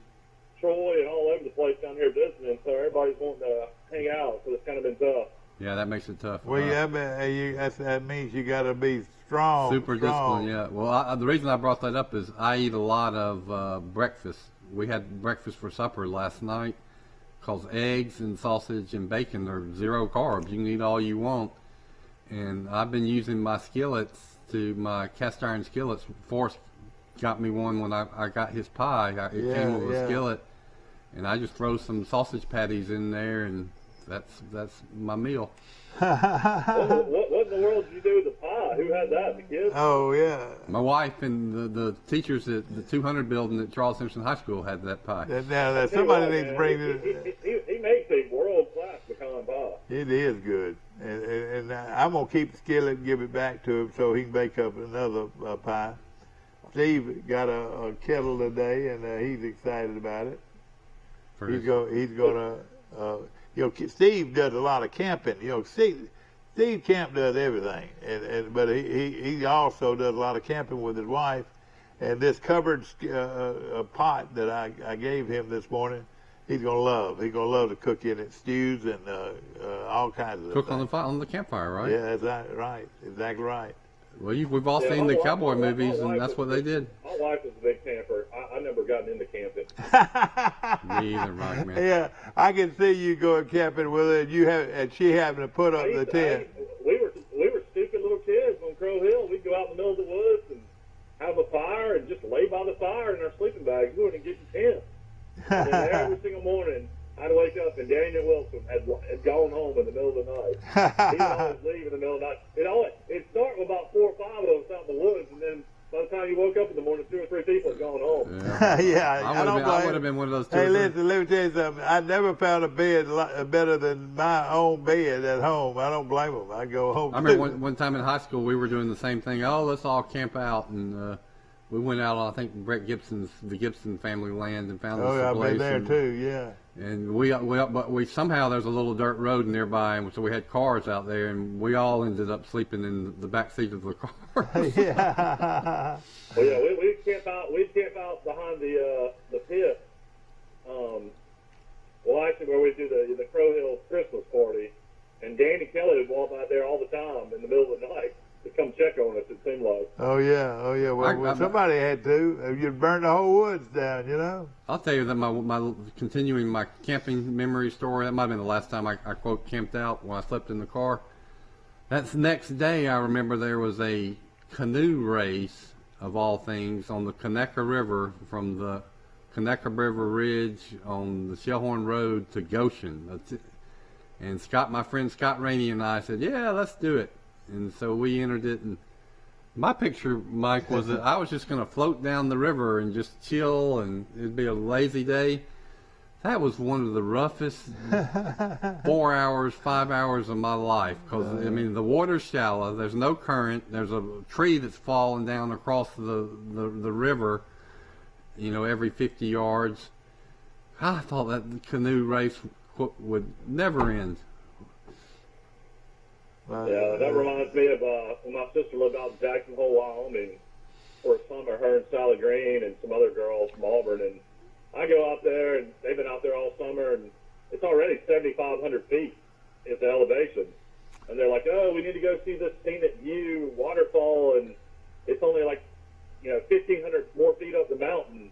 Troy and all over the place down here visiting, so everybody's wanting to hang out. So it's kind of been tough. Yeah, that makes it tough. Well, that means you got to be strong. Super disciplined, yeah. Well, the reason I brought that up is I eat a lot of breakfast. We had breakfast for supper last night, because eggs and sausage and bacon are 0 carbs. You can eat all you want. And I've been using my skillets, my cast iron skillets. Forrest got me one when I got his pie. It came with a skillet. And I just throw some sausage patties in there, and that's my meal. What in the world did you do with the pie? Who had that? The kids? Oh, yeah. My wife and the teachers at the 200 building at Charles Simpson High School had that pie. Now, somebody needs to bring it. He makes a world-class pecan pie. It is good. And I'm going to keep the skillet and give it back to him so he can bake up another pie. Steve got a kettle today, and he's excited about it. He's going to... Steve does a lot of camping. Steve Camp does everything, but he also does a lot of camping with his wife. And this covered pot that I gave him this morning, he's gonna love. He's gonna love to cook in it, stews and all kinds of cook things. on the campfire, right? Yeah, that's right. Exactly right. Well, we've all seen the cowboy movies, and that's what they did. My wife is a big camper. I never gotten into camping. Me either, right, man. Yeah, I can see you going camping with her, and she having to put up the tent. We were stupid little kids on Crow Hill. We'd go out in the middle of the woods and have a fire and just lay by the fire in our sleeping bags. We wouldn't get in tent. And then every single morning, I'd wake up and Daniel Wilson had gone home in the middle of the night. He would always leave in the middle of the night. It'd start with about 4 or 5 of us out in the woods, and then by the time you woke up in the morning, 2 or 3 people had gone home. Yeah, I would have been one of those two. Hey, listen, let me tell you something. I never found a bed better than my own bed at home. I don't blame them. I go home. I remember one time in high school, we were doing the same thing. Oh, let's all camp out, and we went out on, I think, the Gibson family land and found this place. Oh, I've been there too. Yeah. And we somehow there's a little dirt road nearby, and so we had cars out there, and we all ended up sleeping in the back seat of the car. Yeah. Well, yeah, we'd camp out behind the pit. Well, actually, where we do the Crow Hill Christmas party, and Danny Kelly would walk out there all the time in the middle of the night to come check on us. It seemed like. Oh yeah. Well, somebody had to. You'd burn the whole woods down, you know. I'll tell you that my continuing my camping memory story. That might have been the last time I quote camped out when I slept in the car. That's the next day. I remember there was a canoe race of all things on the Conecuh River from the Conecuh River Ridge on the Shellhorn Road to Goshen. And my friend Scott Rainey and I said, yeah, let's do it. And so we entered it, and my picture, Mike, was that I was just going to float down the river and just chill, and it'd be a lazy day. That was one of the roughest 4 hours, 5 hours of my life, because, I mean, the water's shallow, there's no current, there's a tree that's falling down across the river, you know, every 50 yards. I thought that canoe race would never end. Yeah, that reminds me of when my sister lived out in Jackson Hole, Wyoming, for a summer, her and Sally Green and some other girls from Auburn, and I go out there, and they've been out there all summer, and it's already 7,500 feet is the elevation, and they're like, oh, we need to go see this scenic view waterfall, and it's only like, 1,500 more feet up the mountain,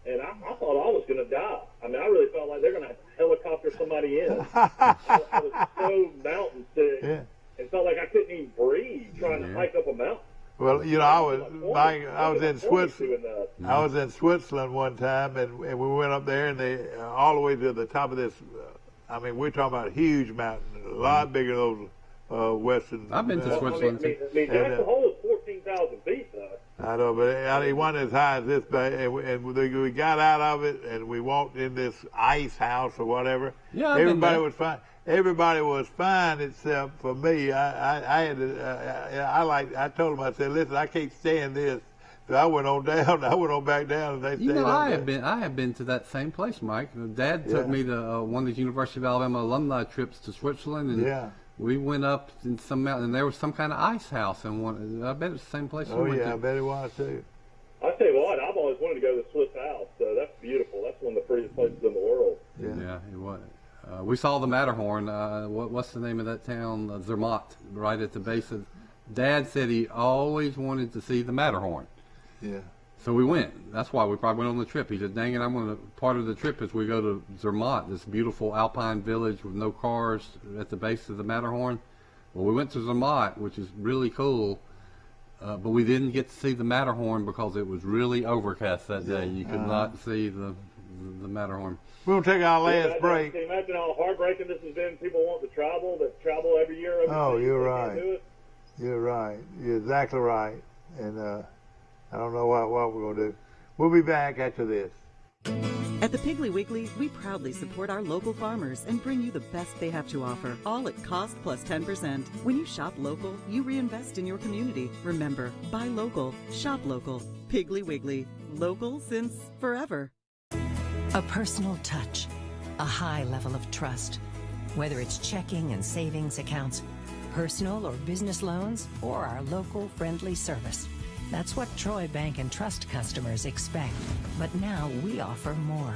and I thought I was going to die. I mean, I really felt like they're going to helicopter somebody in. I was so mountain sick. Yeah. It felt like I couldn't even breathe trying to hike up a mountain. Well, I was in Switzerland. I was in Switzerland one time, and we went up there, and they all the way to the top of this. I mean, we're talking about a huge mountain, a lot bigger than those western. I've been to Switzerland. I mean, Jackson Hole is 14,000 feet, though. I know, but it wasn't as high as this, and we got out of it, and we walked in this ice house or whatever. Yeah, everybody was fine. Everybody was fine except for me. I had to, I told them, I said, listen, I can't stand this. So I went on down. I went on back down, and they stayed I have been to that same place, Mike. Dad took me to one of these University of Alabama alumni trips to Switzerland, and we went up in some mountain, and there was some kind of ice house in one. I bet it was the same place. Oh yeah, I bet it was too. I tell you what, I've always wanted to go to the Swiss Alps. So that's beautiful. That's one of the prettiest places in the world. Yeah, it was. We saw the Matterhorn. What's the name of that town? Zermatt, right at the base of. Dad said he always wanted to see the Matterhorn. Yeah. So we went. That's why we probably went on the trip. He said, dang it, part of the trip is we go to Zermatt, this beautiful alpine village with no cars at the base of the Matterhorn. Well, we went to Zermatt, which is really cool, but we didn't get to see the Matterhorn because it was really overcast that day. You could not see the Matterhorn. We'll take our last break. Can you imagine how heartbreaking this has been? People want to travel, that travel every year. Oh, you're right. You're right. You're exactly right. And I don't know what we're going to do. We'll be back after this. At the Piggly Wiggly, we proudly support our local farmers and bring you the best they have to offer, all at cost plus 10%. When you shop local, you reinvest in your community. Remember, buy local, shop local. Piggly Wiggly, local since forever. A personal touch, a high level of trust. Whether it's checking and savings accounts, personal or business loans, or our local friendly service. That's what Troy Bank and Trust customers expect. But now we offer more.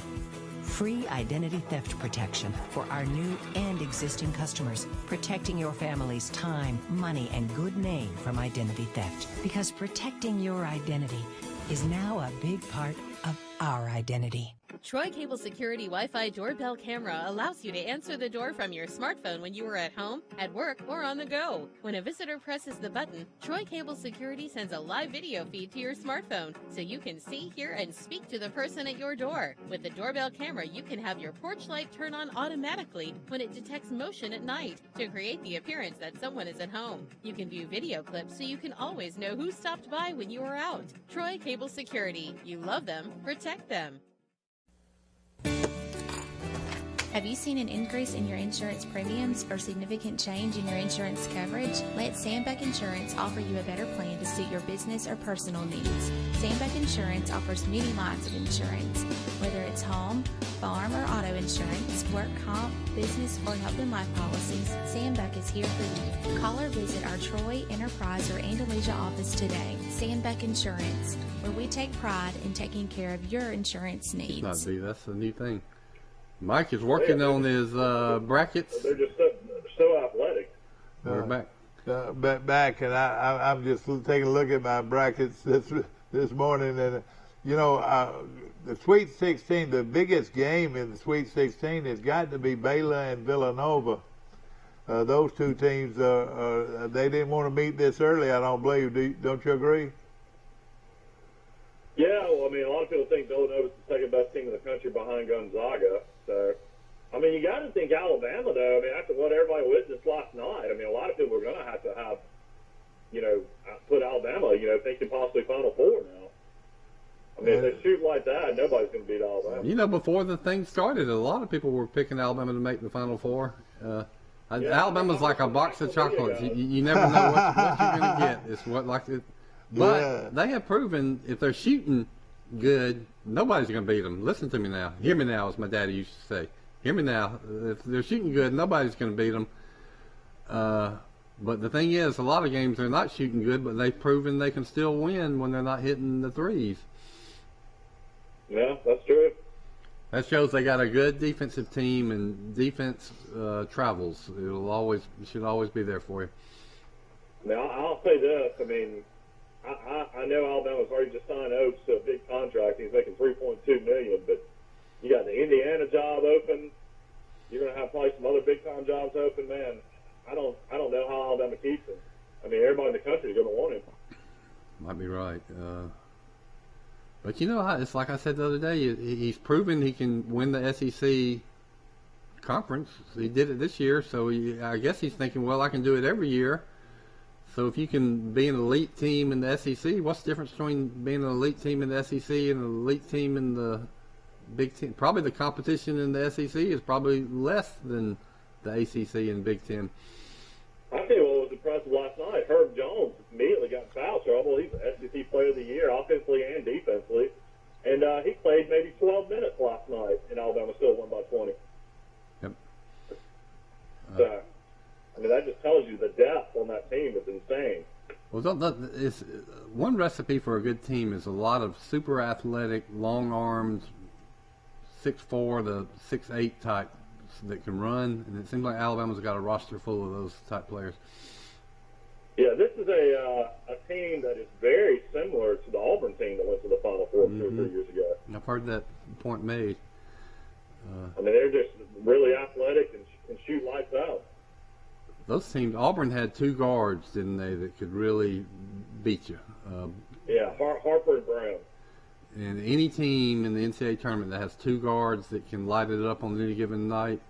Free identity theft protection for our new and existing customers, protecting your family's time, money, and good name from identity theft. Because protecting your identity is now a big part of our identity. Troy Cable Security Wi-Fi doorbell camera allows you to answer the door from your smartphone when you are at home, at work, or on the go. When a visitor presses the button, Troy Cable Security sends a live video feed to your smartphone so you can see, hear, and speak to the person at your door. With the doorbell camera, you can have your porch light turn on automatically when it detects motion at night to create the appearance that someone is at home. You can view video clips so you can always know who stopped by when you are out. Troy Cable Security. You love them, protect them. Have you seen an increase in your insurance premiums or significant change in your insurance coverage? Let Sandbeck Insurance offer you a better plan to suit your business or personal needs. Sandbeck Insurance offers many lines of insurance. Whether it's home, farm, or auto insurance, work comp, business, or health and life policies, Sandbeck is here for you. Call or visit our Troy, Enterprise, or Andalusia office today. Sandbeck Insurance, where we take pride in taking care of your insurance needs. That's a new thing. Mike is working on his brackets. They're just so athletic. We're back. Back, and I'm just taking a look at my brackets this morning, and the Sweet 16, the biggest game in the Sweet 16 has got to be Baylor and Villanova. Those two teams, they didn't want to meet this early, I don't believe. Don't you agree? Yeah, well, I mean, a lot of people think Villanova's the second best team in the country behind Gonzaga. So, I mean, you got to think Alabama, though. I mean, after what everybody witnessed last night, I mean, a lot of people are going to have, put Alabama, thinking possibly Final Four now. I mean, if they shoot like that, nobody's going to beat Alabama. Before the thing started, a lot of people were picking Alabama to make the Final Four. Alabama's like a box of chocolates. You never know what you're going to get. It's what like it. But they have proven if they're shooting good, nobody's going to beat them. Listen to me now. Hear me now, as my daddy used to say. Hear me now. If they're shooting good, nobody's going to beat them. But the thing is, a lot of games they're not shooting good, but they've proven they can still win when they're not hitting the threes. Yeah, that's true. That shows they got a good defensive team, and defense travels. It should always be there for you. Now, I'll say this. I mean, I know Alabama's already just signed Oaks to a big contract. He's making $3.2 million, but you got the Indiana job open. You're going to have probably some other big-time jobs open. Man, I don't know how Alabama keeps him. I mean, everybody in the country is going to want him. Might be right. But it's like I said the other day. He's proven he can win the SEC conference. He did it this year, so I guess he's thinking, well, I can do it every year. So if you can be an elite team in the SEC, what's the difference between being an elite team in the SEC and an elite team in the Big Ten? Probably the competition in the SEC is probably less than the ACC and Big Ten. I tell you what was impressive last night. Herb Jones immediately got in foul trouble. He's the SEC Player of the Year, offensively and defensively. And he played maybe 12 minutes last night, and Alabama still won by 20. Yep. So, I mean, that just tells you the depth on that team is insane. Well, it's, one recipe for a good team is a lot of super athletic, long-armed, 6'4" to 6'8" types that can run, and it seems like Alabama's got a roster full of those type players. Yeah, this is a team that is very similar to the Auburn team that went to the Final Four 2 or 3 years ago. I've heard that point made. I mean, they're just really athletic and can shoot lights out. Those teams, Auburn had two guards, didn't they, that could really beat you. Yeah, Harper and Brown. And any team in the NCAA tournament that has two guards that can light it up on any given night,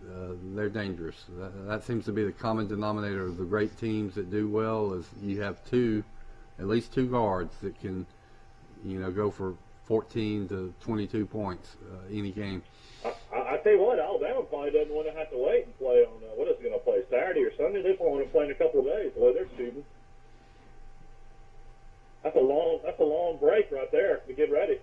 they're dangerous. That seems to be the common denominator of the great teams that do well is you have at least two guards that can, go for 14 to 22 points any game. I tell you what, Alabama probably doesn't want to have to wait and play on, what is it going to play, Saturday or Sunday? They probably want to play in a couple of days the way they're shooting. That's a long break right there to get ready.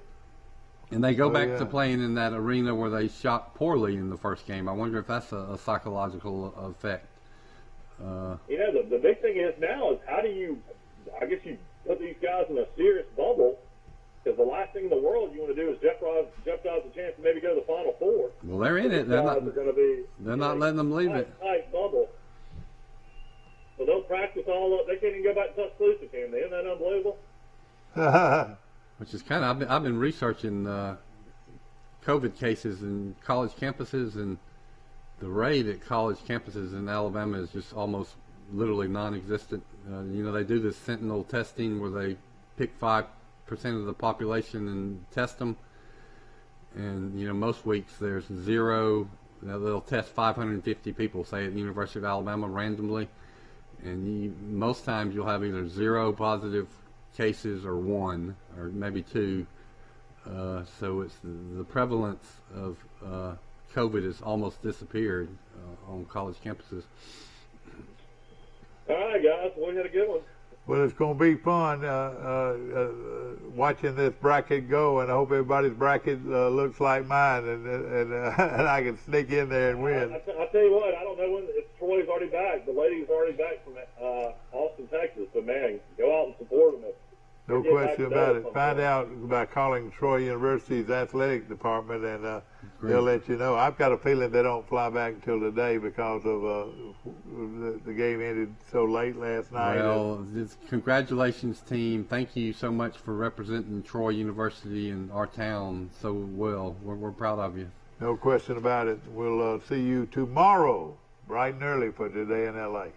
And they go back to playing in that arena where they shot poorly in the first game. I wonder if that's a psychological effect. The big thing is now is how do you put these guys in a serious bubble, because the last thing in the world you want to do is jeopardize the chance to maybe go to the Final Four. Well, they're in it. They're not letting them leave it. Tight bubble. So they'll practice all up. They can't even go back to Tuscaloosa, can they? Isn't that unbelievable? Which is kind of, I've been researching COVID cases in college campuses, and the rate at college campuses in Alabama is just almost literally non-existent. They do this sentinel testing where they pick 5% of the population and test them. And, most weeks there's zero. They'll test 550 people, say, at the University of Alabama randomly. And most times you'll have either 0 positive cases or 1 or maybe 2. So it's the prevalence of COVID has almost disappeared on college campuses. All right, guys. We had a good one. Well, it's going to be fun watching this bracket go, and I hope everybody's bracket looks like mine, and I can sneak in there and win. I tell you what, I don't know when Troy's already back. The lady's already back from Austin, Texas. But man, go out and support them. No question about it. Find out by calling Troy University's athletic department, and they'll let you know. I've got a feeling they don't fly back until today because of the game ended so late last night. Well, congratulations, team. Thank you so much for representing Troy University and our town so well. We're proud of you. No question about it. We'll see you tomorrow, bright and early, for Today in L.A.